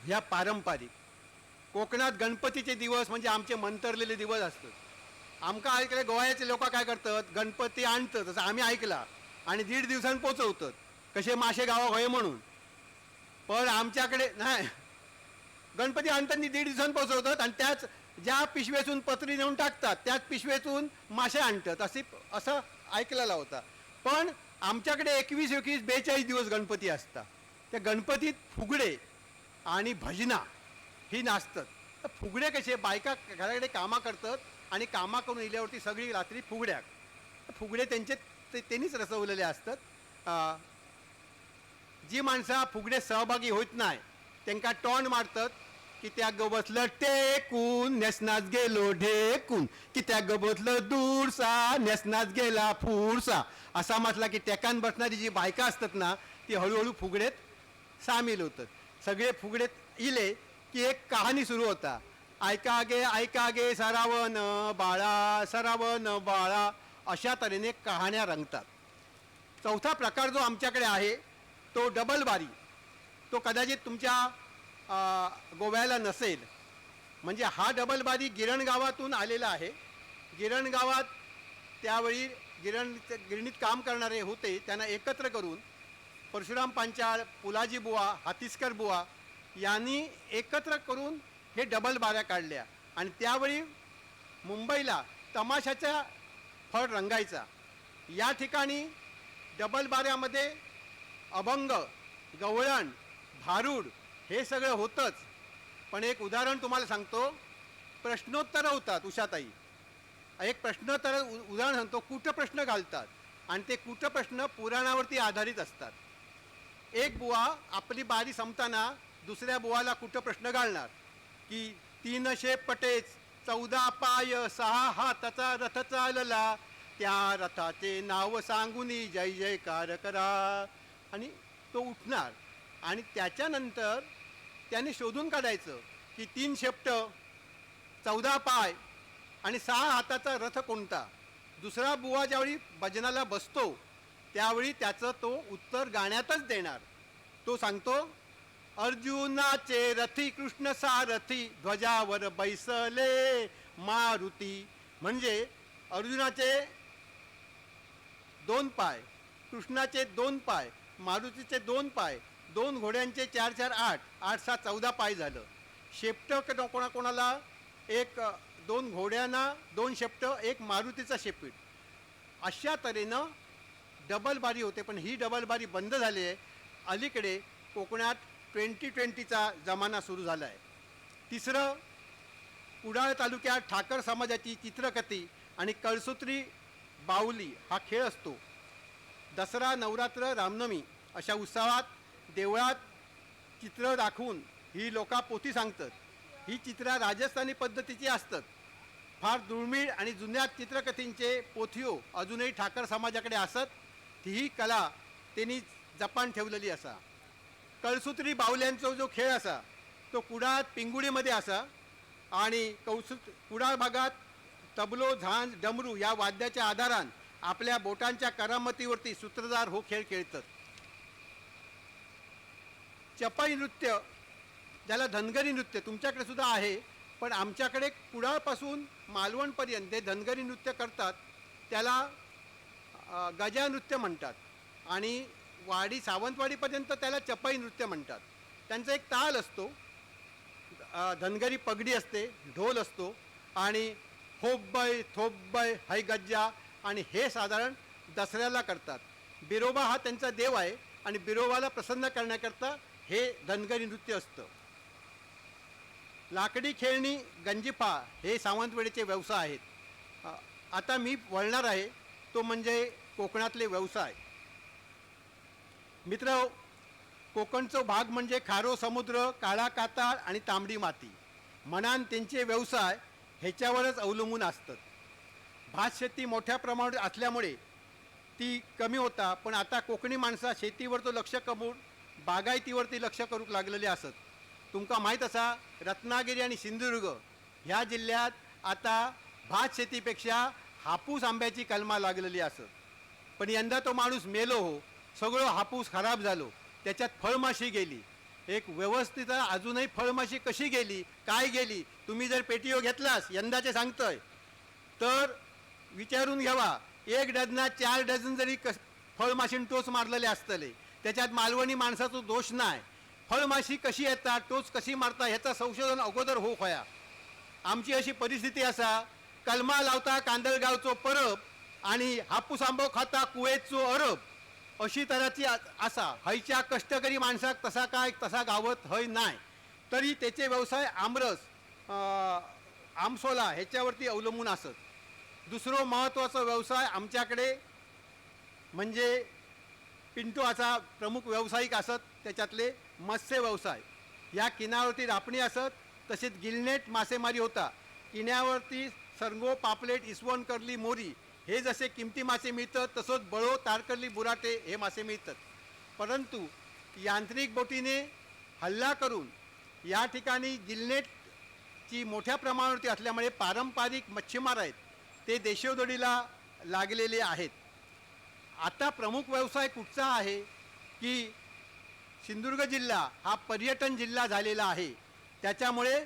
ह्या पारंपरिक कोकणात गणपतीचे दिवस म्हणजे आमचे मंतरलेले दिवस असतात. आमका ऐकले गोव्याचे लोक काय करतात, गणपती आणतात तसं आम्ही ऐकला आणि 1.5 दिवसांनी पोचवतात कसे मासे गावा होय म्हणून. पण आमच्याकडे नाही, गणपती आणताना 1.5 दिवसांनी पोचवतात आणि त्याच ज्या पिशवेतून पत्री नेऊन टाकतात त्याच पिशवेतून मासे आणतात असं ऐकलेला होता. पण आमच्याकडे 21, 42 दिवस गणपती असतात. त्या गणपतीत फुगडे आणि भजना ही नाचतात. तर फुगडे कसे बायका घराकडे कामा करतात आणि कामा करून इल्यावरती सगळी रात्री फुगडे त्यांनीच रचवलेले असतात. जी माणसं फुगडे सहभागी होत नाही त्यांना टॉन मारतात की त्या गबसलं टेकून नेसनाच गेलो ढेकून, की त्या गबसलं दूरसा नेसनाच गेला फुरसा असा म्हटला की टेकान बसणारी जी बायका असतात ना ती हळूहळू फुगडेत सामील होतात. सगळे फुगडेत इले की एक कहाणी सुरू होता. ऐका गे सरावन बाळा सरावन बाळा अशा तऱ्हेने कहाण्या रंगतात. चौथा प्रकार जो आमच्याकडे आहे तो डबल बारी. तो कदाचित तुमच्या गोव्याला नसेल. म्हणजे हा डबल बारी गिरण गावातून आलेला आहे. गिरण गावात त्यावेळी गिरणीत काम करणारे होते, त्यांना एकत्र करून परशुराम पांचाळ, पुलाजी बुवा, हातीसकर बुवा यांनी एकत्र करून हे डबल बाऱ्या काढल्या. आणि त्यावेळी मुंबईला तमाशाचा फळ रंगायचा. या ठिकाणी डबल बाऱ्यामध्ये अभंग, गवळण, भारूड हे सगळं होतंच. पण एक उदाहरण तुम्हाला सांगतो. प्रश्नोत्तर होतात उषाताई. एक प्रश्नोत्तर उदाहरण सांगतो. कूटप्रश्न घालतात आणि ते कूटप्रश्न पुराणावरती आधारित असतात. एक बुवा आपली बारी संपताना दुसऱ्या बुवाला कूटप्रश्न घालणार की 3 शेपटेच 14 पाय 6 हाताचा रथ चालला, त्या रथाचे नाव सांगुनी जय जयकार करा. आणि तो उठणार आणि त्याच्यानंतर त्याने शोधून काढायचं की 3 शेपट 14 पाय आणि 6 हाताचा रथ कोणता. दुसरा बुवा ज्यावेळी भजनाला बसतो त्यावेळी त्याचं तो उत्तर गाण्यातच देणार. तो सांगतो, अर्जुनाचे रथी कृष्ण सारथी ध्वजावर बैसले मारुती. म्हणजे अर्जुनाचे 2 पाय, कृष्णाचे 2 पाय, मारुतीचे 2 पाय, 2 घोड्यांचे 4 4 8, 8 6 14 पाय झालं. शेपट कोणाकोणाला 2 घोड्यांना 2 शेपट, 1 मारुतीचा शेपट. अशा तऱ्हेनं डबल बारी होते. पण ही डबल बारी बंद झाली आहे. अलीकडे कोकणात 2020चा जमाना सुरू झाला आहे. तिसरं, कुडाळ तालुक्यात ठाकर समाजाची चित्रकथी आणि कळसूत्री बाहुली हा खेळ असतो. दसरा, नवरात्र, रामनवमी अशा उत्सवात देवळात चित्र दाखवून ही लोका पोथी सांगतात. ही चित्र राजस्थानी पद्धतीची असतात. फार दुर्मिळ आणि जुन्या चित्रकथींचे पोथियो अजूनही ठाकर समाजाकडे असत. ही कला त्यांनी जपान ठेवलेली असा. कळसूत्री बाहुल्यांचा जो खेळ असा तो कुडाळात पिंगुडीमध्ये असा आणि कुडाळ भागात तबलो, झांज, डमरू या वाद्याच्या आधारान आपल्या बोटांच्या करामतीवरती सूत्रधार हो खेळ खेळतात. चपाई नृत्य ज्याला धनगरी नृत्य तुमच्याकडे सुद्धा आहे, पण आमच्याकडे कुडाळपासून मालवणपर्यंत ते धनगरी नृत्य करतात. त्याला गजा नृत्य म्हणतात आणि सावंतवाडीपर्यंत त्याला चपाई नृत्य म्हणतात. त्यांचा एक ताल असतो, धनगरी पगडी असते, ढोल असतो आणि होब्बय थोब्बय है गज्जा. आणि हे साधारण दसऱ्याला करतात. बिरोबा हा त्यांचा देव आहे आणि बिरोबाला प्रसन्न करण्याकरता हे धनगरी नृत्य असतं. लाकडी खेळणी, गंजिफा हे सावंतवाडीचे व्यवसाय आहेत. आता मी वळणार आहे तो म्हणजे कोकणातले व्यवसाय. मित्र, कोकणचा भाग म्हणजे खारो समुद्र, काळा काताळ आणि तांबडी माती. मनान त्यांचे व्यवसाय ह्याच्यावरच अवलंबून असतात. भातशेती मोठ्या प्रमाणात असल्यामुळे ती कमी होता, पण आता कोकणी माणसा शेतीवर तो लक्ष करून बागायतीवरती लक्ष करूक लागलेले असत. तुमका माहीत असा, रत्नागिरी आणि सिंधुदुर्ग ह्या जिल्ह्यात आता भात शेतीपेक्षा हापूस आंब्याची कलमा लागलेली असत. पण यंदा तो माणूस मेलो हो, सगळं हापूस खराब झालो, त्याच्यात फळमाशी गेली. एक व्यवस्थित अजूनही फळमाशी कशी गेली, काय गेली, तुम्ही जर पेटीओ घेतलास, यंदाचे सांगतोय, तर विचारून घ्यावा. 1 डझनात 4 डझन जरी फळमाशीन टोच मारलेले असतले, त्याच्यात मालवणी माणसाचा दोष नाही. फळमाशी कशी येतात, टोच कशी मारता, ह्याचं संशोधन अगोदर हो खया. आमची अशी परिस्थिती असा, कलमा लावता कांदळगावचो परब आणि हापूस आंबो खाता कुवेतचो अरब, अशी तऱ्हाची असा. हयच्या कष्टकरी माणसाक तसा गावत हय नाही. तरी त्याचे व्यवसाय आमरस, आमसोला ह्याच्यावरती अवलंबून असत. दुसरा महत्त्वाचा व्यवसाय आमच्याकडे म्हणजे पिंटू असा प्रमुख व्यावसायिक असत. त्याच्यातले मत्स्य व्यवसाय. या किनाऱ्यावरती रापणी असत, तसेच गिलनेट मासेमारी होता. किनाऱ्यावरती सरंगो, पापलेट, इसवण, करली, मोरी हे जसे किमती मासे मिळतात, तसंच बळो, तारकर्ली, बुराटे हे मासे मिळतात. परंतु यांत्रिक बोटीने हल्ला करून या ठिकाणी गिलनेटची मोठ्या प्रमाणावरती असल्यामुळे पारंपरिक मच्छीमार आहेत ते देशोधडीला लागलेले आहेत. आता प्रमुख व्यवसाय कुठचा आहे की सिंधुदुर्ग जिल्हा हा पर्यटन जिल्हा झालेला आहे. त्याच्यामुळे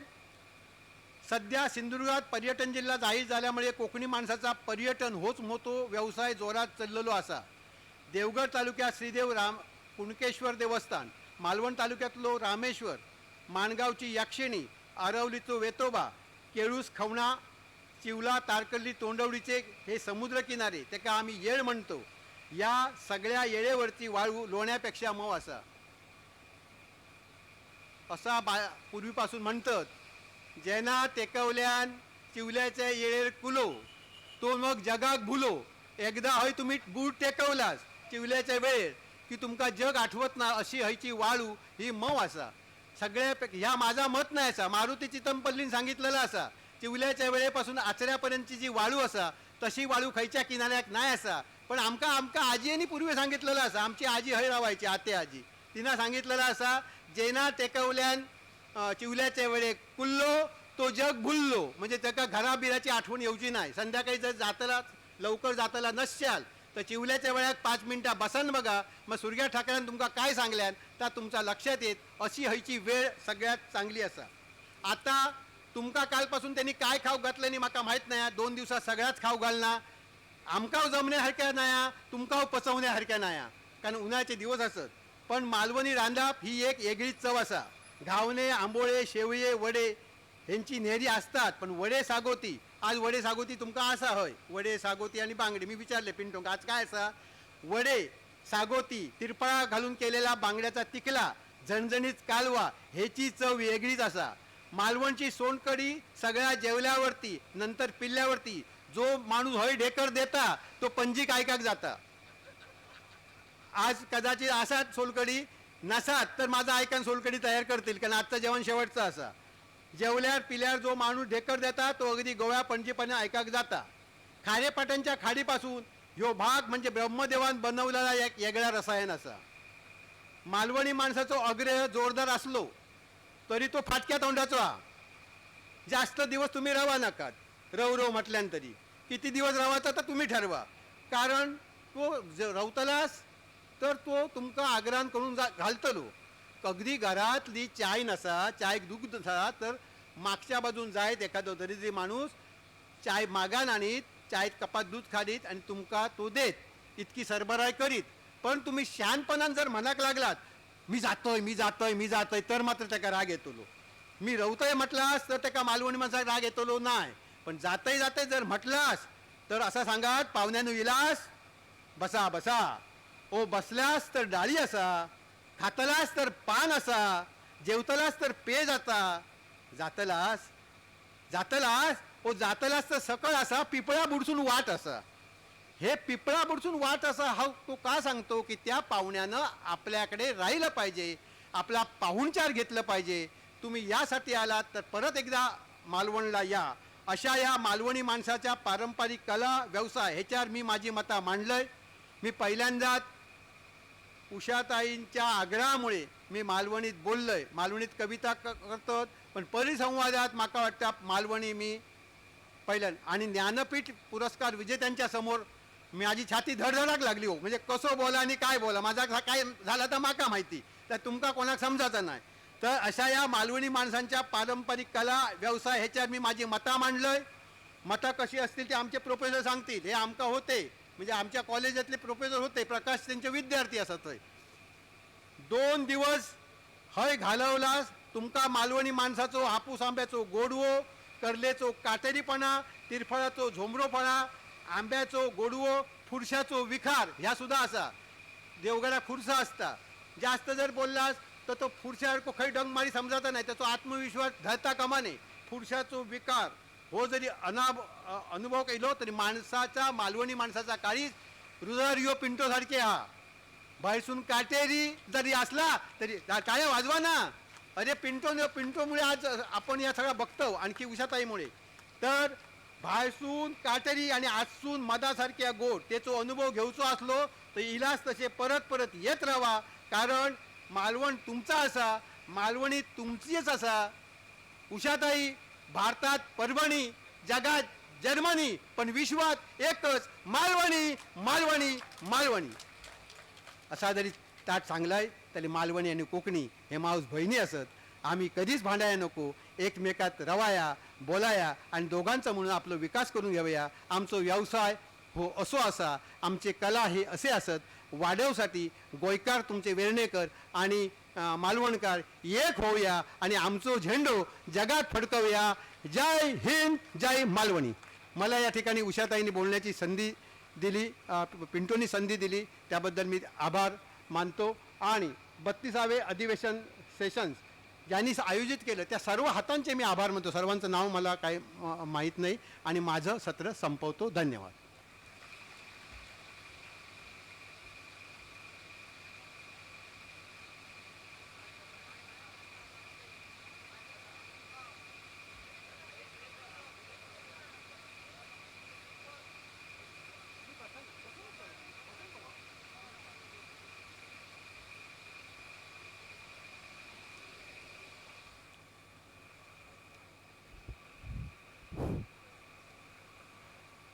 सध्या सिंधुदुर्गात पर्यटन जिल्हा जाहीर झाल्यामुळे कोकणी माणसाचा पर्यटन होच मोठो व्यवसाय जोरात चाललेलो असा. देवगड तालुक्यात श्रीदेव कुणकेश्वर देवस्थान, मालवण तालुक्यातलो रामेश्वर, माणगावची याक्षिणी, आरवलीचो वेतोबा, केळूस, खवणा, चिवला, तारकर्ली, तोंडवडीचे हे समुद्रकिनारे, ते का आम्ही येळ म्हणतो, या सगळ्या येळेवरती वाळू लोण्यापेक्षा मऊ असा. पूर्वीपासून म्हणतात, जेना तेकवल्यान चिवल्याच्या येळेर कुलो, तो मग जगाक भुलो. एकदा हय तुम्ही बूट टेकवलास चिवल्याच्या वेळेर की तुमका जग आठवत ना, अशी हयची वाळू ही मऊ असा. सगळ्यापैकी ह्या माझा मत नाही असा, मारुती चितमपल्लीन सांगितलेला असा. चिवल्याच्या वेळेपासून आचऱ्यापर्यंतची जी वाळू असा तशी वाळू खयच्या किनाऱ्याक नाही असा. पण आमका आजीनी पूर्वी सांगितलेलं असा, आमची आजी हय रावायची, आते आजी, तिनं सांगितलेलं असा, जेना टेकवल्यान चिवल्याच्या वेळे कुल्लो तो जग भुललो. म्हणजे त्याका घराबिराची आठवण येऊची नाही. संध्याकाळी जर जाताला लवकर जाताला नसशाल तर चिवल्याच्या वेळात 5 मिनटं बसन बघा, मग सूर्या ठाकऱ्यान तुमका काय सांगल्यान तर तुमचा लक्षात येत. अशी हयची वेळ सगळ्यात चांगली असा. आता तुमका कालपासून त्यांनी काय खाऊ घातलं नाही माका माहीत नाही. 2 दिवसात सगळ्याच खाऊ घालना. आमकाव जमण्यासारख्या नाया, तुमकाव पचवण्यासारख्या नाया, कारण उन्हाळ्याचे दिवस असत. पण मालवणी रांधाप ही एक वेगळीच चव असा. घावणे, आंबोळे, शेवये, वडे ह्यांची नेहरी असतात. पण वडे सागोती, आज वडे सागोती तुमका असा होय, वडे सागोती आणि बांगडे. मी विचारले पिंटोंक आज काय असा, वडे सागोती, तिरफळा घालून केलेला बांगड्याचा तिकला, झणझणीत कालवा ह्याची चव वेगळीच असा. मालवणची सोनकढी सगळ्या जेवल्यावरती नंतर पिल्ल्यावरती जो माणूस हय ढेकर देता तो पंजीक ऐकाक जाता. आज कदाचित असाच सोलकढी नसात तर माझा ऐकन सोलकढी तयार करतील, कारण आजचं जेवण शेवटचं असा. जेवल्यावर पिल्यावर जो माणूस ढेकर देता तो अगदी गोव्या पणजीपणे ऐकाक जाता. खारेपाटणच्या खाडीपासून ह्यो भाग म्हणजे ब्रह्मदेवान बनवलेला एक वेगळा रसायन असा. मालवणी माणसाचा आग्रह जोरदार असलो तरी तो फाटक्या तोंडाचा हा. जास्त दिवस तुम्ही रवा नकात. रव म्हटल्यानंतरी किती दिवस रवाचा तर तुम्ही ठरवा, कारण तो रवतलास तर तो तुमका आग्रहान करून घालतलो. अगदी घरातली चाय नसा, चाय दूध नसा तर मागच्या बाजून जायत एखादो दरिद्री माणूस चाय मागान आणीत, चायत कपात दूध खालीत आणि तुमका तो देत, इतकी सरबराई करीत. पण तुम्ही शहाणपणान जर म्हणाक लागलात मी जातोय मी जातोय मी जातोय तर मात्र त्याका राग येतलो. मी रवतोय म्हटलास तर त्याका मालवणी माणसाक राग येतलो नाही. पण जातय जातय जर म्हटलास तर असा सांगात, पाहुण्यानं विलास बसा बसा, ओ बसल्यास तर डाळी असा, खातलास तर पान असा, जेवतलास तर पे जाता, जातलास जातलास ओ जातलास तर सकळ असा, पिपळा बुडसून वाट असा. हे पिपळा बुडसून वाट असा हा तो का सांगतो की त्या पाहुण्यानं आपल्याकडे राहिलं पाहिजे, आपला पाहुणचार घेतलं पाहिजे. तुम्ही यासाठी आलात तर परत एकदा मालवणला या. अशा या मालवणी माणसाच्या पारंपरिक कला व्यवसाय ह्याच्यावर मी माझी मतं मांडलंय. मी पहिल्यांदाच उषाताईंच्या आग्रहामुळे मी मालवणीत बोललोय, मालवणीत कविता करतो, पण परिसंवादात माका वाटतं मालवणी मी पहिलं. आणि ज्ञानपीठ पुरस्कार विजेत्यांच्या समोर माझी छाती धडधडाक लागली हो, म्हणजे कसं बोला आणि काय बोला, माझा काय झाला तर माका माहिती, तर तुमका कोणाक समजायचं नाही. तर अशा या मालवणी माणसांच्या पारंपरिक कला व्यवसाय ह्याच्यावर मी माझी मतं मांडलोय. मतं कशी असतील ते आमचे प्रोफेसर सांगतील. हे आमका होते, म्हणजे आमच्या कॉलेजातले प्रोफेसर होते, प्रकाश त्यांचे विद्यार्थी असत. 2 दिवस हय घालवलास तुमका मालवणी माणसाचो हापूस आंब्याचो गोडवो, करलेचो काटेरीपणा, तिरफळाचो झोंबरोपणा, आंब्याचो गोडवो, फुरशाचो विखार ह्या सुद्धा असा. देवगडा खुर्सा असता, जास्त जर बोललास तर तो फुरशासारखो खै डंग मारी समजायचा नाही, त्याचा आत्मविश्वास धरता कामा नये. फुरशाचो विकार हो जरी अनुभव केलो तरी माणसाचा, मालवणी माणसाचा काळीज रुदारियो पिंटो सारखे हा. बाहेरसून काटेरी जरी असला तरी टाळ्या वाजवा ना. अरे पिंटोमुळे आज आपण या सगळ्या बघतो, आणखी उषाताईमुळे. तर बाहेरसून काटेरी आणि आजसून मधासारख्या गोड त्याचो अनुभव घेवचो असलो तर इलाज तसे परत परत येत राहा. कारण मालवण तुमचा असा, मालवणी तुमचीच असा. उषाताई भारतात परभणी, जगात जर्मनी, पण विश्वात एकच मालवणी मालवणी मालवणी. असा जरी ताट सांगलाय तरी मालवणी आणि कोकणी हे माऊस बहिणी असत. आम्ही कधीच भांडाया नको, एकमेकात रवाया, बोलाया आणि दोघांचा म्हणून आपला विकास करून घेऊया. आमचा व्यवसाय हो असो असा, आमचे कला हे असे असत. वाढवसाठी गोयकार तुमचे वेर्णेकर आणि मालवणकार एक होऊया आणि आमचो झेंडो जगात फडकवूया. जय हिंद, जय मालवणी. मला या ठिकाणी उषाताईंनी बोलण्याची संधी दिली, पिंटोनी संधी दिली, त्याबद्दल मी आभार मानतो. आणि 32वे अधिवेशन सेशन्स ज्यांनी आयोजित केलं त्या सर्व हातांचे मी आभार मानतो. सर्वांचं नाव मला काही माहीत नाही आणि माझं सत्र संपवतो. धन्यवाद.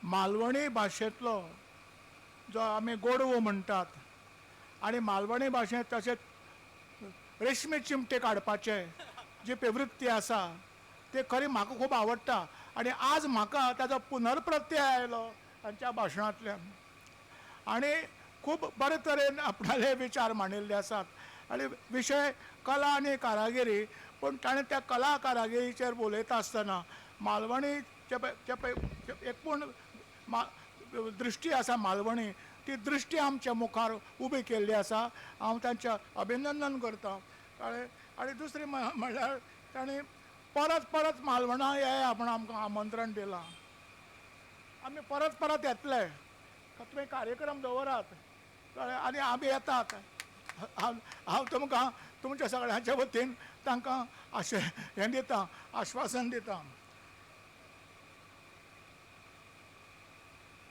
मालवणी भाशेंतलो जो आमी गोडवो म्हणटात आणि मालवणी भाशेंत तशेंच रेशमी चिमटे काडपाचे जी प्रवृत्ती आसा ते खरी म्हाका खूब आवडटा. आणि आज म्हाका ताजो पुनर्प्रत्यय आयलो तांच्या भाशणांतल्यान. आणि खूब बरे तरेन आपणाले विचार मांडिल्ले आसात. आणि विशय कला आनी कारागिरी, पण ताणें त्या कला कारागिरीचेर उलयता आसतना मालवणी एकूण दृश्टी आसा मालवणी, ती दृश्टी आमच्या मुखार उबी केल्ली आसा. हांव तांचें अभिनंदन करता. आनी दुसरी म्हणल्यार तांणी परत परत मालवणा येया म्हण आमकां आमंत्रण दिलां. आमी परत परत येतले, तुमी कार्यक्रम दवरात आनी आमी येतात. हांव तुमकां तुमच्या सगळ्यांच्या वतीन तांकां हें दिता, आश्वासन दिता.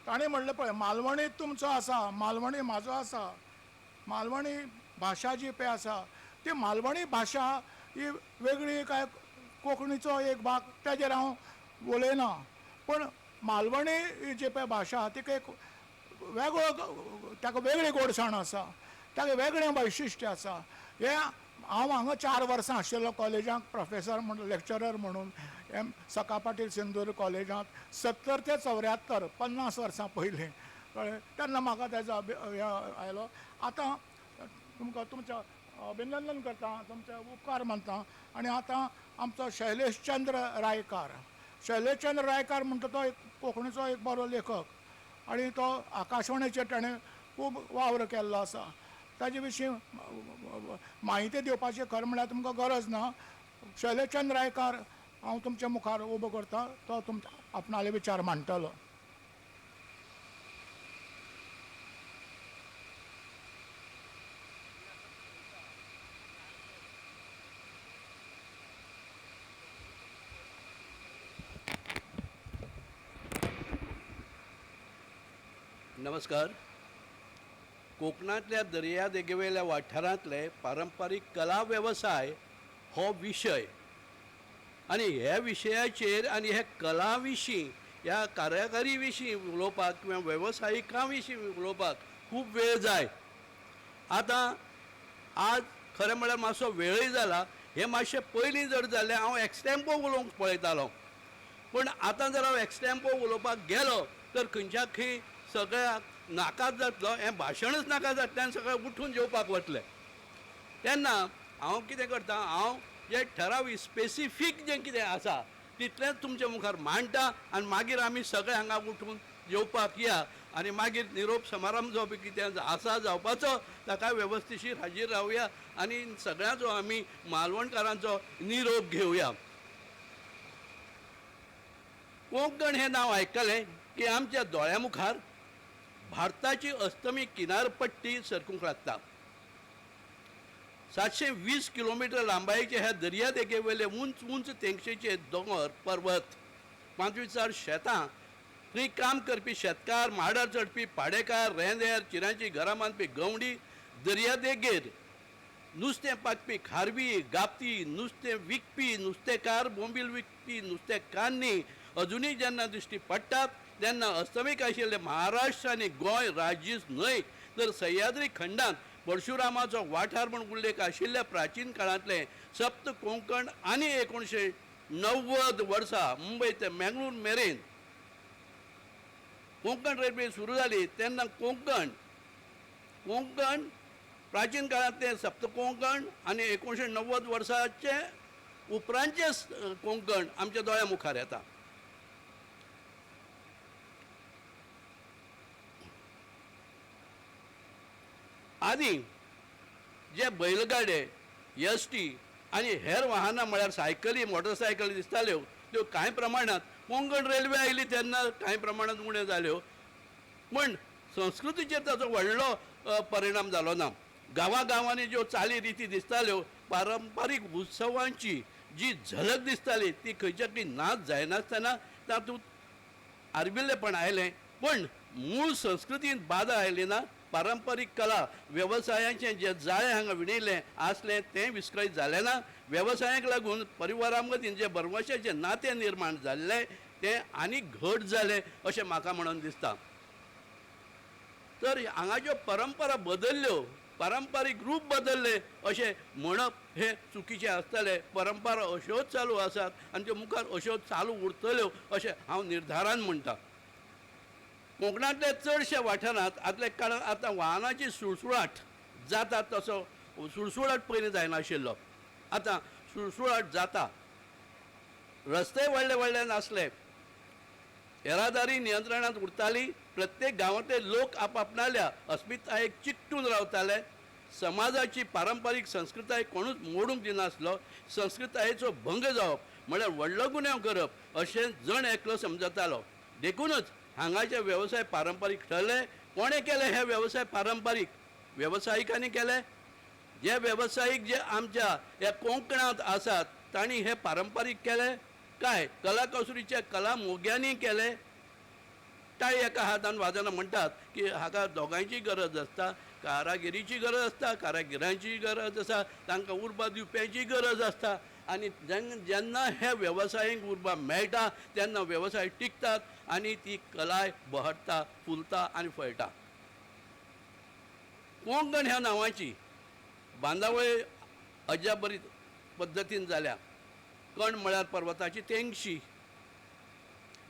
ताणें म्हणलें पळय, मालवणी तुमचो आसा, मालवणी म्हाजो आसा. मालवणी भाशा जी पळय आसा ती मालवणी भाशा ही वेगळी काय कोंकणीचो एक भाग ताजेर हांव उलयना, पण मालवणी जी पळय भाशा तिका एक वेगळो, ताका वेगळी गोडसाण आसा, ताका वेगळें वैशिश्ट्य आसा. हें हांव हांगा 4 वर्सां आशिल्लो कॉलेजांत प्रोफेसर म्हणून, लेक्चरर म्हणून सखा पाटील सिंधूर कॉलेजांत 70 ते 74 50 वर्सां पयलीं कळ्ळें. तेन्ना म्हाका तेजो आयलो. आतां तुमकां तुमचें अभिनंदन करता, तुमचे उपकार मानता. आनी आतां आमचो शैलेशचंद्र रायकार. शैलेशचंद्र रायकार म्हणटा तो एक कोंकणीचो एक बरो लेखक. आणि तो आकाशवाणीचेर ताणें खूब वावर केल्लो आसा. ताजे विशीं माहिती दिवपाची खरें म्हळ्यार तुमकां गरज ना. शैलेशचंद्र रायकार हांव तुमच्या मुखार उबो करता, तो तुमचे आपणाले विचार मांडटलो. नमस्कार. कोकणातल्या दर्या देगेवेल्या वाठारांतले पारंपारीक कला वेवसाय हो विशय आनी ह्या विशयाचेर आनी हे कला विशीं ह्या कार्याकारी विशीं उलोवपाक किंवा वेवसायिकां विशीं उलोवपाक खूब वेळ जाय. आतां आज खरें म्हळ्यार मातसो वेळय जाला. हे मातशें पयलीं जर जालें हांव एक्सटेम्पो उलोवंक पळयतालो, पूण आतां जर हांव एक्सटेम्पो उलोवपाक गेलो तर खंयच्या खंय सगळ्याक नाकाच जातलो. हें भाशणच नाका जातलें आनी सगळे उठून जेवपाक वतले. तेन्ना हांव कितें करता, हांव जे ठरावीक स्पेसिफीक जें कितें आसा तितलेंच तुमच्या मुखार मांडटा आनी मागीर आमी सगळे हांगा उठून जेवपाक या आनी मागीर निरोप समारंभ जो पळय कितें आसा जावपाचो ताका वेवस्थितशीर हाजीर रावया आनी सगळ्यांचो आमी मालवणकारांचो निरोप घेवया. कोंकण हें नांव आयकलें की आमच्या दोळ्या मुखार भारताची अस्तमी किनारपट्टी सरकूंक लागता. 720 किलोमीटर लांबायेचे ह्या दर्या देगेवेले उंच उंच तेंगशेचे दोंगर पर्वत, 25 शेतां, थंय काम करपी शेतकार, माडार चडपी पाडेकार, रेंदेर, चिरांची घरां बांदपी गवंडी, दर्या देगेर नुस्तें पागपी खारवी, गापती, नुस्तें विकपी नुस्तेकार, बोंबील विकपी नुस्तेकारांनी अजुनूय जेन्ना दिश्टी पडटात तेन्ना अस्तमीक आशिल्ले महाराष्ट्र आनी गोंय राज्यच न्हय तर सह्याद्री खंडांत परशुरामाचो वाठार म्हूण उल्लेख आशिल्ल्या प्राचीन काळांतले सप्त कोंकण आनी 1990 वर्सा मुंबय ते मेंगलोर मेरेन कोंकण रेल्वे सुरू जाली तेन्ना कोंकण प्राचीन काळांतले सप्त कोंकण आनी 1990 वर्साचे उपरांतचे कोंकण आमच्या दोळ्या मुखार येता. आदी जे बैलगाडे, एसटी आनी हेर वाहनां म्हळ्यार सायकली, मोटरसायकली दिसताल्यो त्यो कांय प्रमाणांत कोंकण रेल्वे आयली तेन्ना कांय प्रमाणांत उण्यो जाल्यो, पूण संस्कृतीचेर ताचो व्हडलो परिणाम जालो ना. गांवांनी ज्यो चाली रिती दिसताल्यो, पारंपारीक उत्सवांची जी झलक दिसताली ती खंयच्या खंय नाच जायनासतना तातूंत आर्विल्लेपण आयलें, पूण मूळ संस्कृतीन बाधा आयली ना. पारंपारीक कला वेवसायाचें जे जाळें हांगा विणिल्लें आसलें तें विस्कळीत जालें ना. वेवसायाक लागून परिवारा मदीं जे बरवशाचें नातें निर्माण जाल्लें तें आनी घट जालें अशें म्हाका म्हणून दिसता. तर हांगा ज्यो परंपरा बदल्ल्यो, पारंपारीक रूप बदल्लें अशें म्हणप हें चुकीचें आसतलें. परंपरा अश्योच चालू आसात आनी त्यो मुखार अश्योच चालू उरतल्यो अशें हांव निर्धारान म्हणटा. कोंकणांतल्या चडशा वाठारांत आदले काळांत आतां वाहनाची सुळसुळाट जाता तसो सुळसुळाट पयलीं जायनाशिल्लो. आतां सुळसुळाट जाता. रस्ते व्हडले नासले, येरादारी नियंत्रणांत उरताली, प्रत्येक गांवांतले लोक आपआपणाल्या अस्मितायेक चिकटून रावताले. समाजाची पारंपारीक संस्कृताय कोणूच मोडूंक दिनासलो. संस्कृतायेचो भंग जावप म्हळ्यार व्हडलो गुन्यांव करप अशें जण एकलो समजतालो. देखूनच हांगाचे वेवसाय पारंपारीक ठरले. कोणें केले हे वेवसाय पारंपारीक? वेवसायिकांनी केले. जे वेवसायीक जे आमच्या ह्या कोंकणांत आसात तांणी हे पारंपारीक केले काय कला कसुरीच्या कला मोग्यांनी केले? काय एका हातान वाजना म्हणटात की हाका दोगांयची गरज आसता. कारागिरीची गरज आसता, कारागिरांची गरज आसा, तांकां उर्बा दिवप्याची गरज आसता. आनी जेन्ना हे वेवसायाक उर्बा मेळटा तेन्ना वेवसाय टिकतात आनी ती कलाय बहरता, फुलता आनी फळटा. कोंकण ह्या नांवाची बांदावळी अजाप बरी पद्दतीन जाल्या. कण म्हळ्यार पर्वताची तेंगशी,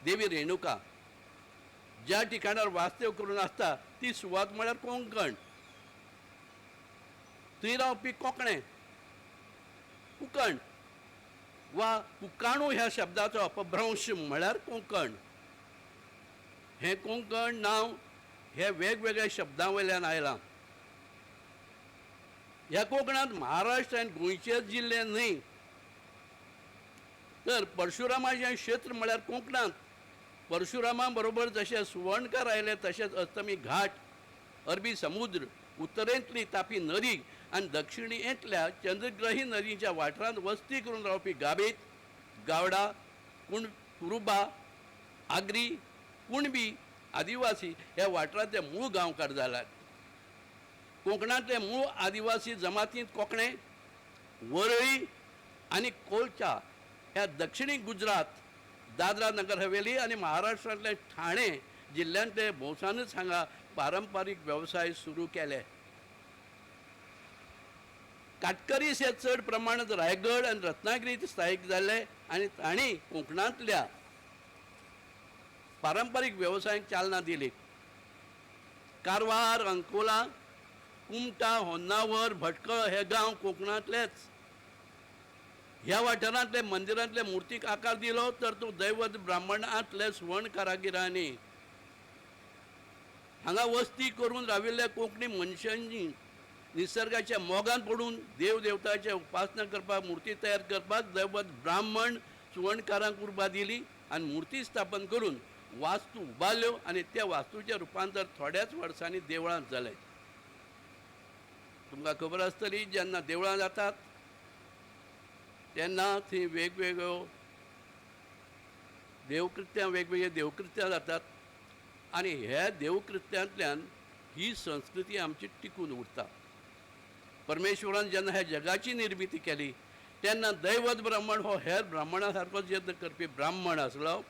देवी रेणुका ज्या ठिकाणार वास्तव करून आसता ती सुवात म्हळ्यार कोंकण. थंय रावपी कोंकणे, कुकण वा कुकाणू ह्या शब्दाचो अपभ्रंश म्हळ्यार कोंकण. हें कोंकण नांव हे वेगवेगळ्या शब्दां वयल्यान आयलां. ह्या कोकणांत महाराष्ट्र आनी गोंयचेच जिल्ले न्हय, तर परशुरामाचें क्षेत्र म्हळ्यार कोंकणांत. परशुरामा बरोबर जशे सुवर्णकार आयले तशेंच अस्तमी घाट, अरबी समुद्र, उत्तरेंतली तापी नदी आनी दक्षिणेंतल्या चंद्रग्रही नदीच्या वाठारांत वस्ती करून रावपी गाबीत, गावडा, कुरुबा, आगरी, कुणबी, आदिवासी ह्या वाठारांतले मूळ गांवकार जाल्यात. कोंकणांतले मूळ आदिवासी जमातींत कोंकणे, वरळी आनी कोलचा ह्या दक्षिणी गुजरात, दादरा नगर हवेली आनी महाराष्ट्रांतले ठाणे जिल्ल्यांतले भोवसानच हांगा पारंपारीक वेवसाय सुरू केले. काटकरीस हे चड प्रमाणांत रायगड आनी रत्नागिरीत स्थायीक जाल्ले आनी तांणी कोंकणांतल्या पारंपारीक वेवसायाक चालना दिली. कारवार, अंकोला, कुमटा, होन्नावर, भटकळ हे गांव कोंकणांतलेच. ह्या वाठारांतले मंदिरांतले मुर्तीक आकार दिलो तर तो दैवत ब्राह्मणांतले सुवर्ण कारागिरांनी. हांगा वस्ती करून राविल्ल्या कोंकणी मनशांनी निसर्गाच्या मोगान पडून देव देवताचे उपासना करपाक, मूर्ती तयार करपाक दैवत ब्राह्मण सुवर्णकारांक उर्बा दिली आनी मूर्ती स्थापन करून वास्तू उबारल्यो आनी त्या वास्तूचें रुपांतर थोड्याच वर्सांनी देवळांत जालें. तुमकां खबर आसतली, जेन्ना देवळां जातात तेन्ना थंय वेगवेगळ्यो वेगवेगळे देवकृत्यां जातात आनी ह्या देवकृत्यांतल्यान ही संस्कृती आमची टिकून उरता. परमेश्वरान जेन्ना ह्या जगाची निर्मिती केली तेन्ना दैवत ब्राह्मण हो हेर ब्राह्मणा सारकोच यत्न करपी ब्राह्मण आसलो.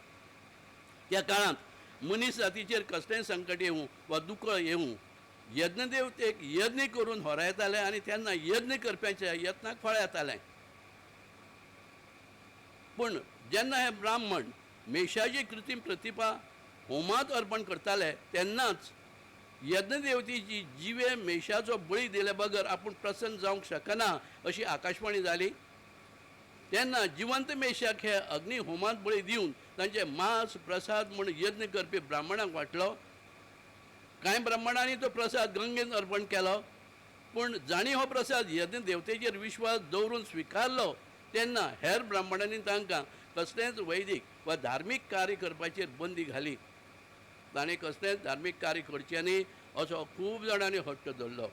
त्या काळांत मनीस जातीचेर कसलेंय संकट येवं वा दुख येवं यज्ञ देवतेक यज्ञ करून होरायताले आनी तेन्ना यज्ञ करप्याच्या यत्नाक फळ येतालें. पूण जेन्ना हे ब्राह्मण मेषाची कृत्रीम प्रतिभा होमांत अर्पण करताले तेन्नाच यज्ञ देवतेची जिवे मेषाचो बळी दिले बगर आपूण प्रसन्न जावंक शकना अशी आकाशवाणी जाली. तेन्ना जिवंत मेषाक हे अग्नी होमांत बळी दिवन तांचे मांस प्रसाद म्हूण यज्ञ करपी ब्राह्मणांक वाटलो. कांय ब्राह्मणांनी तो प्रसाद गंगेन अर्पण केलो. पूण जाणी हो प्रसाद यज्ञ देवतेचेर विश्वास दवरून स्विकारलो तेन्ना हेर ब्राह्मणांनी तांकां कसलेंच वैदीक वा धार्मीक कार्य करपाचेर बंदी घाली. ताणें कसलेंच धार्मीक कार्य करचें न्ही असो खूब जाणांनी हट्ट धरलो.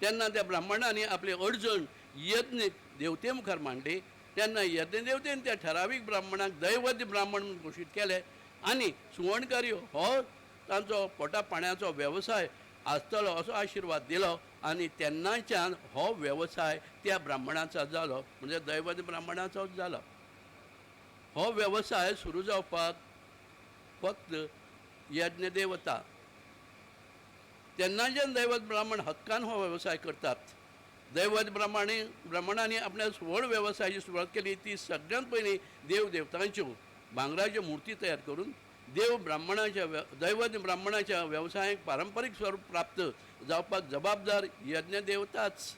तेन्ना त्या ब्राह्मणांनी आपली अडचण यज्ञ देवते मुखार मांडली. तेन्ना यज्ञ देवतेन त्या ठरावीक ब्राह्मणाक दैवत ब्राह्मण म्हूण घोशीत केले आनी सुवणकारी हो तांचो पोटा पाण्याचो वेवसाय आसतलो असो आशिर्वाद दिलो आनी तेन्नाच्यान हो वेवसाय त्या ब्राह्मणाचो जालो, म्हणजे दैवत ब्राह्मणाचोच जालो. हो वेवसाय सुरू जावपाक फक्त यज्ञ देवता तेन्नाच्यान दैवत ब्राह्मण हक्कान हो वेवसाय करतात. दैवत ब्राह्मणांनी आपल्या सुवर्ण वेवसायाची सुरवात केली ती सगळ्यांत पयलीं देव देवतांच्यो भांगराच्यो मुर्ती तयार करून दैवत ब्राह्मणाच्या वेवसायाक पारंपारीक स्वरूप प्राप्त जावपाक जबाबदार यज्ञ देवताच.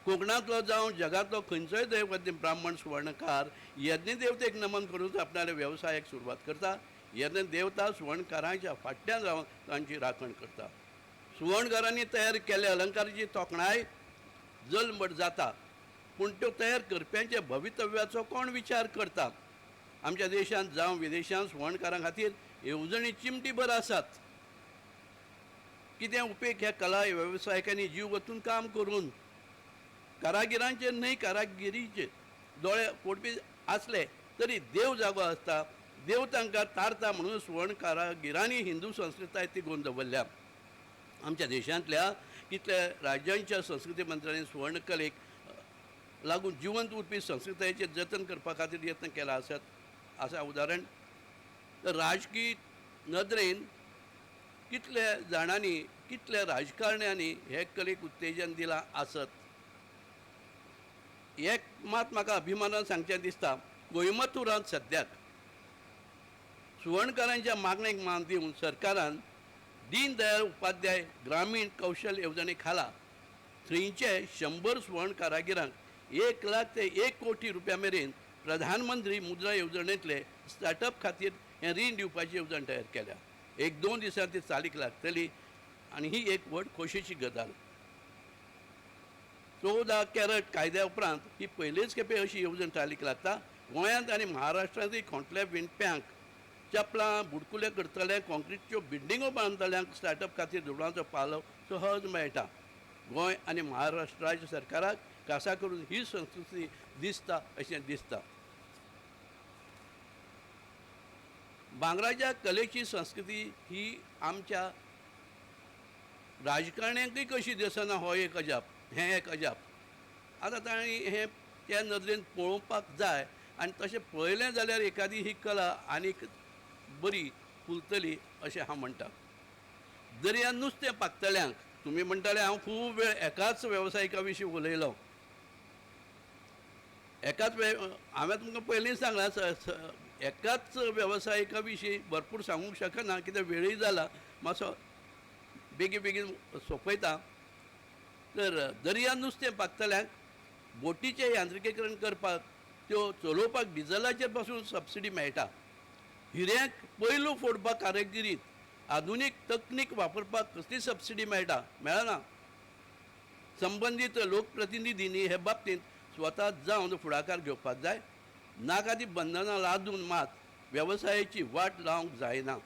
कोंकणांतलो जावं जगांतलो खंयचोय दैवत ब्राह्मण सुवर्णकार यज्ञ देवतेक नमन करून आपणाल्या वेवसायाक सुरवात करता. यज्ञ देवता सुवर्णकारांच्या फाटल्यान रावन तांची राखण करता. सुवर्णकारांनी तयार केल्ल्या अलंकाराची तोखणाय जल्मट जाता, पूण त्यो तयार करप्यांच्या भवितव्याचो कोण विचार करता? आमच्या देशांत जावं विदेशांत सुवर्णकारां खातीर येवजणी चिमटीभर आसात. कितें उपेग ह्या कला वेवसायिकांनी जीव वचून काम करून कारागिरांचे न्हय कारागिरीचे दोळे पोडपी आसले तरी देव जागो आसता. देव तांकां तारता म्हणून सुवर्ण कारागिरांनी हिंदू संस्कृताय तिगोवन दवरल्या. आमच्या देशांतल्या कितल्या राज्यांच्या संस्कृती मंत्र्यांनी सुवर्ण कलेक लागून जिवंत उरपी संस्कृतायेचें जतन करपा खातीर यत्न केला आसा. उदाहरण तर राजकीय नदरेन कितल्या जाणांनी कितल्या राजकारण्यांनी हे कलेक उत्तेजन दिलां आसत. एक मात म्हाका अभिमानान सांगचें दिसता, कोयंबतूरांत सद्याक सुवर्णकारांच्या मागणेक मान दिवन सरकारान दीन दयाळ उपाध्याय ग्रामीण कौशल येवजणे खाला थंयचे 100 सुवर्ण कारागिरांक 1 लाख ते 1 कोटी रुपया मेरेन प्रधानमंत्री मुद्रा येवजणेंतले स्टार्टअप खातीर हें रीण दिवपाची येवजण तयार केल्या. एक दोन दिसांनी ती चालीक लागतली आनी ही एक व्हड खोशेची गजाल. 14 कॅरेट कायद्या उपरांत ही पयलेच खेपे अशी येवजण चालीक लागता. गोंयांत आनी महाराष्ट्रांतूय खोंटल्या विणप्यांक चपलां बुडकुले करतले कॉन्क्रीटच्यो बिल्डिंगो बांदतल्यांक स्टार्टअप खातीर धोरणाचो पालव सहज मेळटा. गोंय आनी महाराष्ट्र राज्य सरकाराक खासा करून ही संस्कृती दिसता अशें दिसता. भांगराच्या कलेची संस्कृती ही आमच्या राजकारण्यांकूय कशी दिसना हो एक अजाप, हें एक अजाप. आतां तांणी हें त्या नदरेन पळोवपाक जाय आनी तशें पळयलें जाल्यार एखादी ही कला आनीक बरी फुलतली अशें हांव म्हणटा. दर्यान नुस्तें पागतल्यांक तुमी म्हणटाले हांव खूब वेळ एकाच वेवसायिका विशीं उलयलो. हांवें तुमकां पयलींच सांगलां एकाच वेवसायिका विशीं भरपूर सांगूंक शकना कित्याक वेळय जाला. मातसो बेगीन बेगीन सोंपयता. तर दर्यान नुस्तें पागतल्यांक बोटीचें यांत्रिकीकरण करपाक त्यो चलोवपाक डिझलाचेर पासून सबसिडी मेळटा. हिऱ्यांक पयलू फोडपाक कारागिरीत आधुनीक तकनीक वापरपाक कसली सबसिडी मेळना. संबंदीत लोकप्रतिनिधींनी हे बाबतींत स्वता जावन फुडाकार घेवपाक जाय. नाका ती बंधनां लादून मात वेवसायाची वाट लावंक जायना.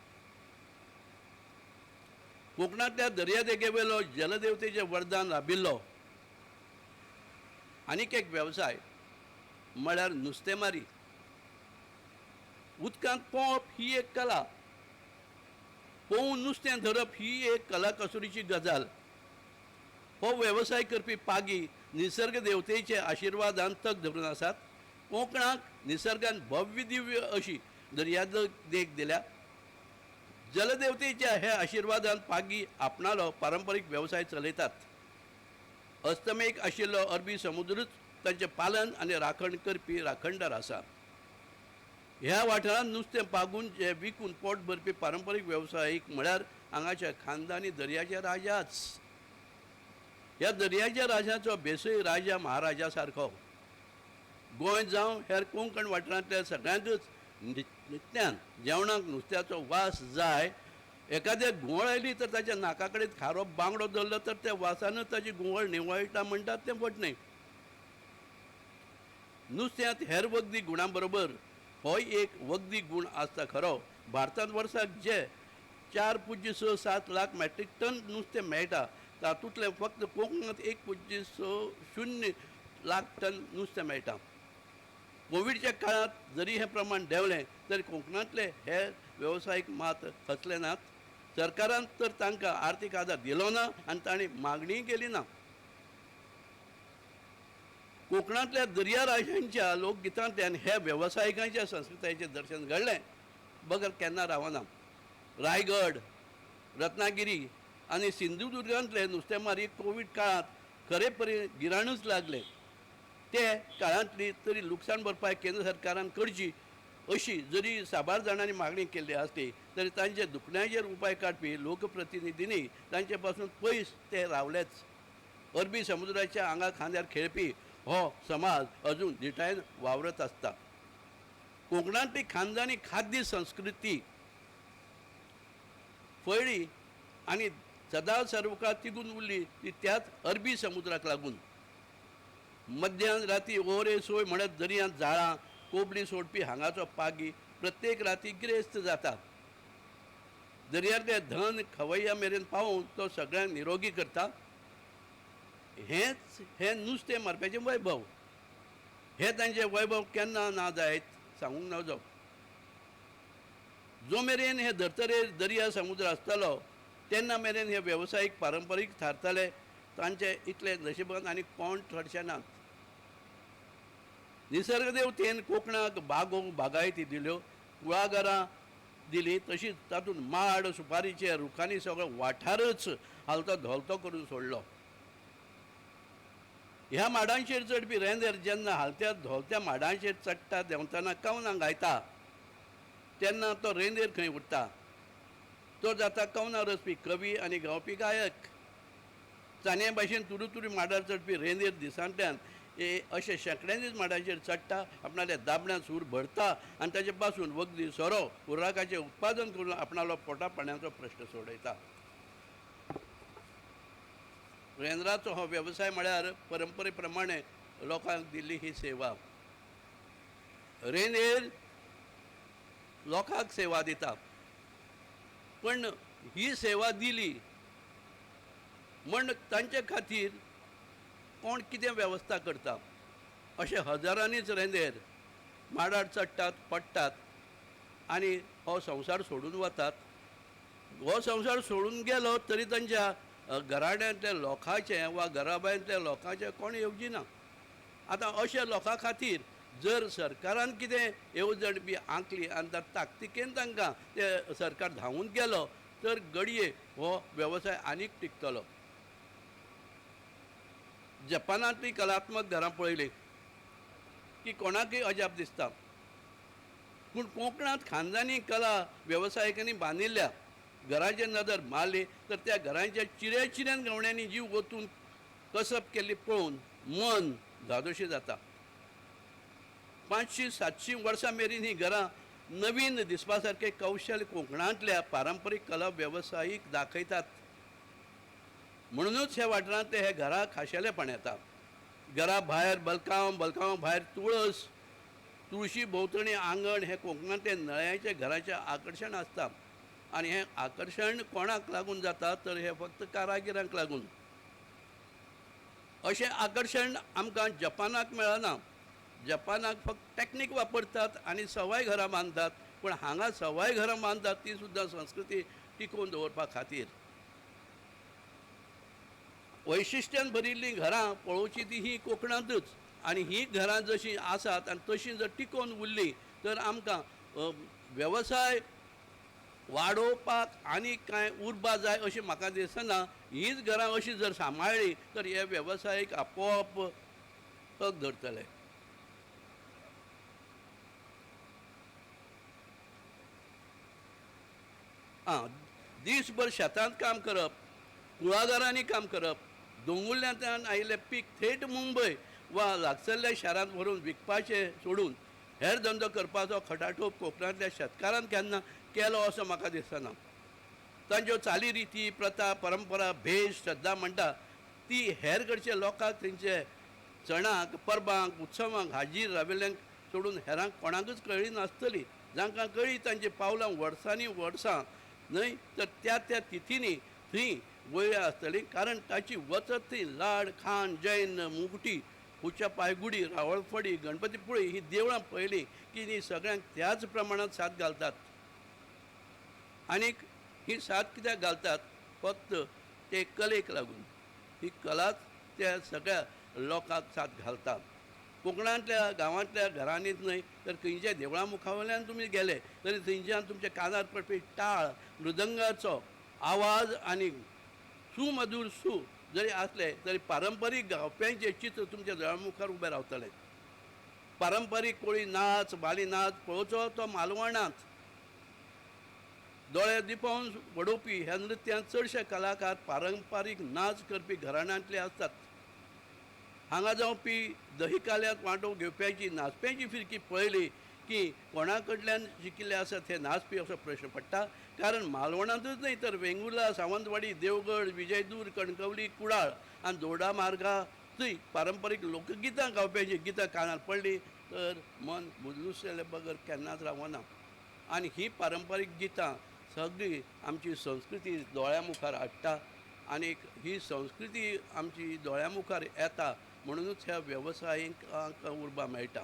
कोंकणांतल्या दर्यादेगेवेलो जलदेवतेचें वरदान लाबिल्लो आनीक एक वेवसाय म्हळ्यार नुस्तेमारी. उदकांत पोवप ही एक कला. पोवून नुस्तें धरप ही एक कला कसुरीची गजाल. हो वेवसाय करपी पागी निसर्ग देवतेचे आशिर्वादान तग धरून आसात. कोंकणाक निसर्गान भव्य दिव्य अशी दर्यादेग दिल्या. जलदेवतेच्या हे आशिर्वादान पागी आपणालो पारंपारीक वेवसाय चलयतात. अस्तमेक आशिल्लो अरबी समुद्रूच तांचें पालन आनी राखण करपी राखणदार आसा. ह्या वाठारांत नुस्तें पागून जे विकून पोट भरपी पारंपारीक वेवसायीक म्हळ्यार हांगाच्या खानदानी दर्याचे राजाच. ह्या दर्याच्या राजाचो बेसय राजा महाराजा सारको. गोंय जावं हेर कोंकण वाठारांतल्या सगळ्यांकच नित्यान जेवणाक नुस्त्याचो वास जाय. एखाद्याक घुंवळ आयली तर ताच्या नाका कडेन खारो बांगडो धरलो तर त्या वासानच ताची घुंवळ निवळटा म्हणटात तें फटणें. नुस्त्यांत हेर वखदी गुणां बरोबर होय एक वखदी गुण आसता खरो. भारतांत वर्साक जे 4.67 लाख मॅट्रिक टन नुस्तें मेळटा तातूंतले फक्त कोंकणांत 1.60 लाख टन नुस्तें मेळटा. कोविडच्या काळांत जरी हें प्रमाण देंवलें तरी कोंकणांतले हेर वेवसायीक मात खचले नात. सरकारान तर तांकां आर्थीक आदार दिलो ना आनी तांणी मागणीय केली ना. कोंकणांतल्या दर्या राजांच्या लोकगितांतल्यान हे वेवसायिकांच्या संस्कृतायेचें दर्शन घडलें बगर केन्ना रावना. रायगड, रत्नागिरी आनी सिंधुदुर्गांतले नुस्तेमारी कोवीड काळांत खरे परी गिराणूच लागले. ते काळांतली तरी लुकसाण भरपाय केंद्र सरकारान करची अशी जरी साबार जाणांनी मागणी केल्ली आसली तरी तांचे दुखण्याचेर उपाय काडपी लोकप्रतिनिधींनी तांचे पासून पयस ते रावलेच. अरबी समुद्राच्या आंगा खांद्यार खेळपी हो समाज अजून दिटायेन वावरत आसता. कोंकणांतली खानदानी खाद्य संस्कृती फळ्ळी आनी सदां सर्वकाळ तिगून उरली ती त्याच अरबी समुद्राक लागून. मध्यान राती ओरे सोय म्हणत दर्यांत जाळां कोबली सोडपी हांगाचो पागी प्रत्येक राती गिरेस्त जाता. दर्यांतले धन खवय्या मेरेन पावोवन तो सगळ्यांक निरोगी करता. हेंच हें नुस्तें मारप्याचें वैभव. हे तांचें वैभव केन्ना ना जायत सांगूंक नजो. जो मेरेन हे धर्तरेर दर्या समुद्र आसतालो तेन्ना मेरेन हे वेवसायीक पारंपारीक थारताले तांचे इतले नशिबान आनी कोण थोडशे नात. निसर्ग देवतेन कोंकणाक बागायती दिल्यो, कुळागरां दिली तशीच तातूंत माड सुपारीचे रुखांनी सगळो वाठारच हालतो धोलतो करून सोडलो. ह्या माडांचेर चडपी रेंदेर जेन्ना हालत्या धोलत्या माडांचेर चडटा देंवतना कवनां गायता तेन्ना तो रेंदेर खंय उरता. तो जाता कवनां रचपी कवी आनी गावपी गायक. चाने भाशेन तुरू तुरी माडार चडपी रेंदेर दिसांतल्यान अशे शेंकड्यांनीच माडाचेर चडटा, आपणाल्या दाबण्यात सूर भरता आनी ताचे पासून वखदी सोरो खुर्राकाचें उत्पादन करून आपणालो पोटा पाण्याचो प्रश्न सोडयता. रेंद्राचो हो वेवसाय म्हळ्यार परंपरे प्रमाणे लोकांक दिल्ली ही सेवा. रेंदेर लोकांक सेवा दिता, पण ही सेवा दिली म्हण तांचे खातीर कोण कितें वेवस्था करता. अशे हजारांनीच रेंदेर माडार चडटात, पडटात आनी हो संवसार सोडून वतात. हो संवसार सोडून गेलो तरी तांच्या घराण्यांतल्या लोकांचें वा घराभायल्या लोकांचें कोण येवजी ना. आतां अशा लोकां खातीर जर सरकारान कितें येवजण बी आंकली आनी ताकतिकेन तांकां ते सरकार धांवून गेलो तर घडये हो वेवसाय आनीक टिकतलो. जपानांतली कलात्मक घरां पळयली की कोणाकय अजाप दिसता, पूण कोंकणांत खानदानी कला वेवसायिकांनी बांदिल्ल्या घरांचेर नदर मारली तर त्या घरांच्या चिऱ्यान गवण्यांनी जीव ओतून कसब केल्ली पळोवन मन धादोशी जाता. 500-700 वर्सां मेरेन ही घरां नवीन दिसपा सारके कौशल्य कोंकणांतल्या पारंपारीक कला वेवसायीक दाखयतात. म्हणूनच ह्या वाठारांत ते हे घरां खाशेलेपण येता. घरा भायर बलकांव भायर तुळस, तुळशी भोंवतणी आंगण हे कोंकणांतले नळ्याच्या घराचें आकर्शण आसता. आनी हें आकर्शण कोणाक लागून जाता तर हे फक्त कारागिरांक लागून. अशें आकर्शण आमकां जपानाक मेळना. जपानाक फक्त टॅक्नीक वापरतात आनी सवाय घरां बांदतात, पूण हांगा सवाय घरां बांदतात ती सुद्दां संस्कृती टिकोवन दवरपा खातीर. वैशिश्ट्यान भरिल्लीं घरां पळोवची ती ही कोंकणांतूच. आनी ही घरां जशीं आसात आनी तशीं जर टिकोवन उरलीं तर आमकां वेवसाय वाडोवपाक आनी कांय उर्बा जाय अशें म्हाका दिसना. हीच घरां अशीं जर सांबाळ्ळीं तर हे वेवसायीक आपोआप तग धरतले. दिसभर शेतांत काम करप, कुळागरांनी काम करप, दोंगुल्ल्यांतल्यान आयिल्लें पीक थेट मुंबय वा लागसल्ल्या शारांत व्हरून विकपाचें सोडून हेर धंदो करपाचो खटाटोप कोंकणांतल्या शेतकारान केन्ना केलो असो म्हाका दिसना. तांच्यो चाली रिती, प्रथा, परंपरा, भेस, श्रद्धा म्हणटा ती हेरकडच्या लोकांक तेंचे सणाक, परबांक, उत्सवांक हाजीर राविल्ल्यांक सोडून हेरांक कोणाकूच कळ्ळी नासतली. जांकां कळ्ळी तांची पावलां वर्सांनी वर्सां न्हय तर त्या तिथींनी थंय वळ्ळी आसतली. कारण ताची वचत थंय लाड, खान, जैन, मुगटी, उच्या पायगुडी, रावळफडी, गणपतीपुळी ही देवळां पळयलीं की ती सगळ्यांक त्याच प्रमाणांत साथ घालतात. आनीक ही साथ कित्याक घालतात? फक्त ते कलेक लागून. ही कलाच त्या सगळ्या लोकांक साथ घालता. कोंकणांतल्या गांवांतल्या घरांनीच न्हय तर खंयच्या देवळा मुखावयल्यान तुमी गेले तरी थंयच्यान तुमच्या कानार पडपी टाळ, मृदंगाचो आवाज आनी सुमधूर सू जरी आसले तरी पारंपारीक गावप्यांचें चित्र तुमच्या दोळ्या मुखार उबें रावतलें. पारंपारीक कोळी नाच, बाली नाच पळोवचो तो मालवणांत. दोळे दिपोवन वडोवपी ह्या नृत्यांत चडशे कलाकार पारंपारीक नाच करपी घराण्यांतले आसतात. हांगा जावपी दहिकाल्यांत वांटो घेवप्याची नाचप्याची फिरकी पळयली की कोणा कडल्यान शिकिल्ले आसत हे नाचपी असो प्रश्न पडटा. कारण मालवणांतूच न्हय तर वेंगुर्ला, सावंतवाडी, देवगड, विजयदूर, कणकवली, कुडाळ आनी दोडा मार्गा थंय पारंपारीक लोकगितां गावप्याची गितां कानार पडली तर मन बुजलुसलें बगर केन्नाच रावना. आनी ही पारंपारीक गितां सगळी आमची संस्कृती दोळ्या मुखार हाडटा. आनीक ही संस्कृती आमची दोळ्या मुखार येता म्हणूनच ह्या वेवसायीकांक उर्बा मेळटा.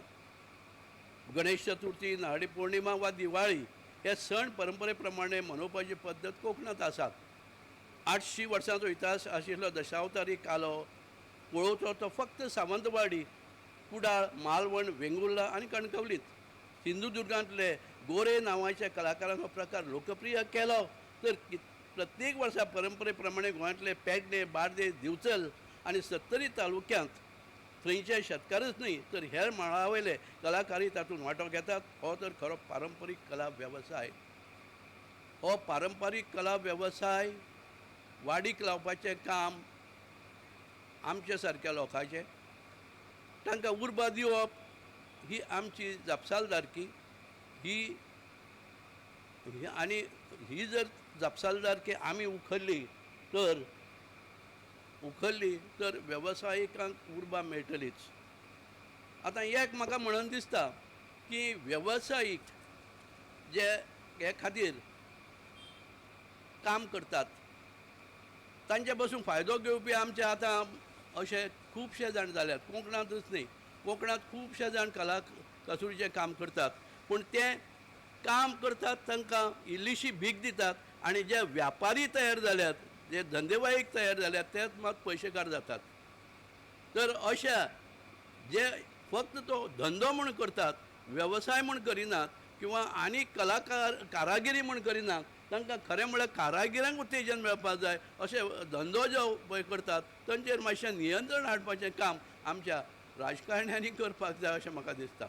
गणेश चतुर्थी, नारळी पौर्णिमा वा दिवाळी हे सण परंपरे प्रमाणे मनोवपाची पद्दत कोंकणांत आसा. 800 वर्सांचो इतिहास आशिल्लो दशावतारी कालो पळोवचो तो फक्त सावंतवाडी, कुडाळ, मालवण, वेंगुर्ला आनी कणकवलींत. सिंधुदुर्गांतले गोरे नांवाच्या कलाकारान हो प्रकार लोकप्रिय केलो तर प्रत्येक वर्सा परंपरे प्रमाणे गोंयांतले पेडणे, बार्देस, दिवचल आनी 70 तालुक्यांत थंयचे शेतकारच न्हय तर हेर मळावयले कलाकारी तातूंत वांटो घेतात. हो तर खरो पारंपारीक कला वेवसाय. हो पारंपारीक कला वेवसाय वाडीक लावपाचें काम आमचे सारक्या लोकांचें. तांकां उर्बा दिवप ही आमची जापसालदारकी ही आनी ही जर जापसालदारकी आमी उखल्ली तर वेवसायिकांक उर्बा मेळटलीच. आतां एक म्हाका म्हणून दिसता की वेवसायीक जे हे खातीर काम करतात तांचे पासून फायदो घेवपी आमचे आतां अशे खुबशे जाण जाल्यात. कोंकणांतूच न्ही, कोंकणांत खुबशे जाण कसूरीचें काम करतात, पूण ते काम करतात तांकां इल्लीशी भीक दितात आनी जे व्यापारी तयार जाल्यात, जे धंदेवाईक तयार जाल्यात तेच मात पयशेकार जातात. तर अशा जे फक्त तो धंदो म्हूण करतात, वेवसाय म्हूण करिनात किंवा आनी कारागिरी म्हूण करिनात, तांकां खरें म्हळ्यार कारागिरांक उत्तेजन मेळपाक जाय. अशें धंदो जो पळय करतात तांचेर मातशें नियंत्रण हाडपाचें काम आमच्या राजकारण्यांनी करपाक जाय अशें म्हाका दिसता.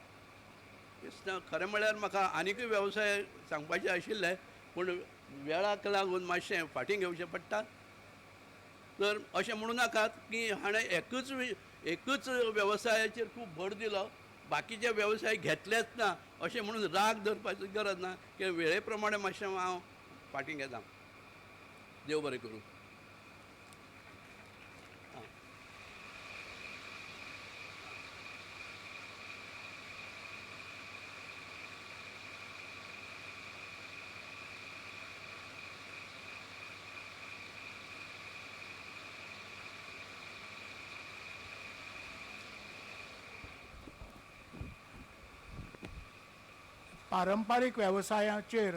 खरें म्हळ्यार म्हाका आनीकूय वेवसाय सांगपाचे आशिल्ले, पूण वेळाक लागून मातशें फाटीं घेवचें पडटा. तर अशें म्हणूं नाकात की हाणें एकूच वेवसायाचेर खूब भर दिलो, बाकीचे वेवसाय घेतलेच ना अशें म्हणून राग धरपाची गरज ना. की वेळे प्रमाणे मातशें हांव फाटीं घेता. देव बरें करूं. पारंपारीक वेवसायाचेर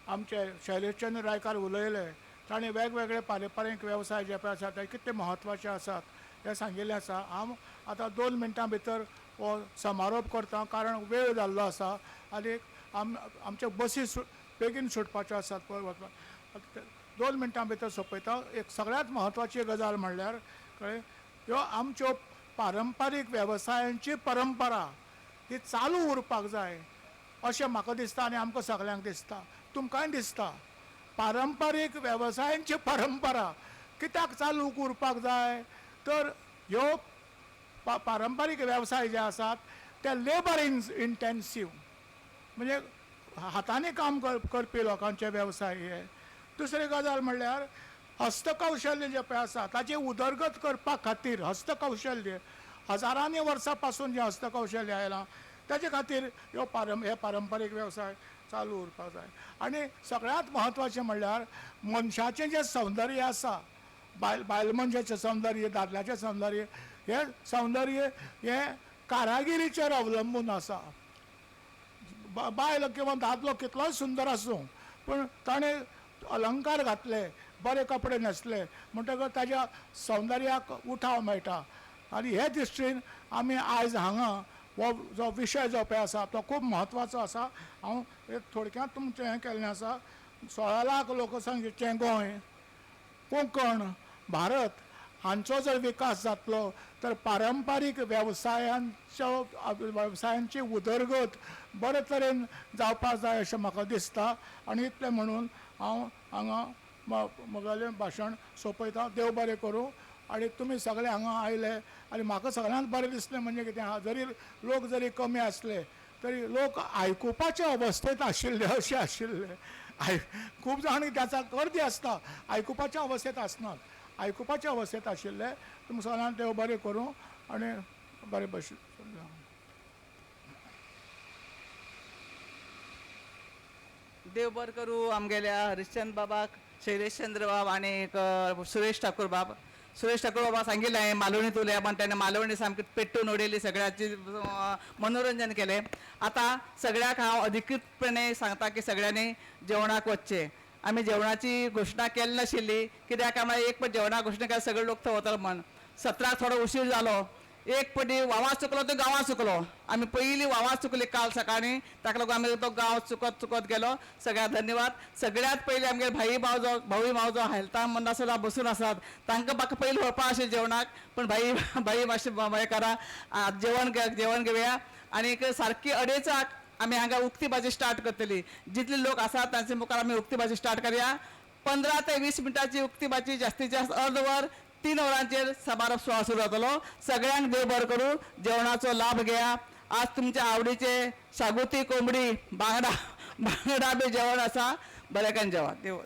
आमचे शैलेशचंद्र रायकार उलयले. ताणें वेगवेगळे पारंपारीक वेवसाय जे पळय आसात ते कितें म्हत्वाचे आसात हें सांगिल्लें आसा. हांव आतां 2 मिनटां भितर हो समारोप करता, कारण वेळ जाल्लो आसा आनी आमचे बसी बेगीन सुटपाच्यो आसात पळय वचपाक. 2 मिनटां भितर सोंपयता. एक सगळ्यांत म्हत्वाची गजाल म्हणल्यार कळ्ळें, ह्यो आमच्यो पारंपारीक वेवसायांची परंपरा ही चालू उरपाक जाय अशें म्हाका दिसता आनी आमकां सगळ्यांक दिसता, तुमकांय दिसता. पारंपारीक वेवसायांची परंपरा कित्याक चालू उरपाक जाय, तर ह्यो पारंपारीक वेवसाय जे आसात ते लेबर इंटेन्सीव, म्हणजे हातांनी काम करपी लोकांचे वेवसाय हे. दुसरी गजाल म्हणल्यार हस्तकौशल्य जे पळय आसा ताची उदरगत करपा खातीर हस्तकौशल्य हजारांनी वर्सां पासून जे हस्तकौशल्य आयलां ताचे खातीर हे पारंपारीक वेवसाय चालू उरपाक जाय. आनी सगळ्यांत म्हत्वाचें म्हणल्यार मनशाचें जें सौंदर्य आसा, बायल मनशाचें सौंदर्य, दादल्याचें सौंदर्य, हें सौंदर्य हें कारागिरीचेर अवलंबून आसा. बायल किंवा दादलो कितलोय सुंदर आसूं, पूण ताणें अलंकार घातले, बरे कपडे न्हेसले म्हणटकच ताज्या सौंदर्याक उठाव मेळटा. आनी हे दृश्टीन आमी आयज हांगा हो जो विशय जो पळय आसा तो खूब म्हत्वाचो आसा. हांव एक थोडक्यांत तुमचें हें केल्लें आसा. 16 लाख लोकसंख्येचें गोंय, कोंकण, भारत हांचो जर विकास जातलो तर पारंपारीक वेवसायांची उदरगत बरे तरेन जावपाक जाय अशें म्हाका दिसता. आनी इतलें म्हणून हांव हांगा म्हगेलें भाशण सोंपयता. देव बरें करूं. आनी तुमी सगळे हांगा आयले आनी म्हाका सगळ्यांत बरें दिसलें म्हणजे कितें, जरी लोक जरी कमी आसले तरी लोक आयकुपाच्या अवस्थेंत आशिल्ले अशें आशिल्ले. खूब जाण त्याचा गर्दी आसता, आयकुपाच्या अवस्थेंत आसनात, आयकुपाच्या अवस्थेंत आशिल्ले. तुमकां सगळ्यांक देव बरें करूं आनी बरे भशेन. देव बरें करूं आमगेल्या हरिश्चंद्र बाबाक, शैलेशचंद्र बाब आनी सुरेश ठाकूर बाब. सुरेश ठाकूर बाबा सांगिल्लें मालवणींत उलया, पण ताणें मालवणी सामकी पेट्टून उडयली, सगळ्याची मनोरंजन केलें. आतां सगळ्याक हांव अधिकृतपणे सांगता की सगळ्यांनी जेवणाक वचचें. आमी जेवणाची घोशणा केल्ली नाशिल्ली, कित्याक आमी एक पट जेवणाक घोशणा केल्यार सगळे लोक थंय वतले म्हण. 17 थोडो उशीर जालो. एक पटी वावा चुकलो तो गांवां चुकलो. आमी पयलीं वावा चुकली काल सकाळीं, ताका लागून आमी तो गांव चुकत गेलो. सगळ्यांक धन्यवाद. सगळ्यांत पयलीं आमगे भाई मावजो हेल्थान म्हणून आसला बसून आसात, तांकां म्हाका पयलीं व्हरपा आशिल्लें जेवणाक, पण भाई मातशें हें करा, जेवण घेवया. आनी सारकी 2:30 आमी हांगा उक्ती भाजी स्टार्ट करतली. जितले लोक आसात तांचे मुखार आमी उक्ती भाजी स्टार्ट करया. 15 ते 20 मिनटाची उक्ती भाजी, जास्तीत जास्त अर्द वर. 3 वरांचेर समारोप सुवाळो सुरू जातलो. सगळ्यांक देव बरें करूं. जेवणाचो लाभ घेया. आज तुमच्या आवडीचे शागोती कोंबडी बांगडा बी जेवण आसा. बरें जेवा देव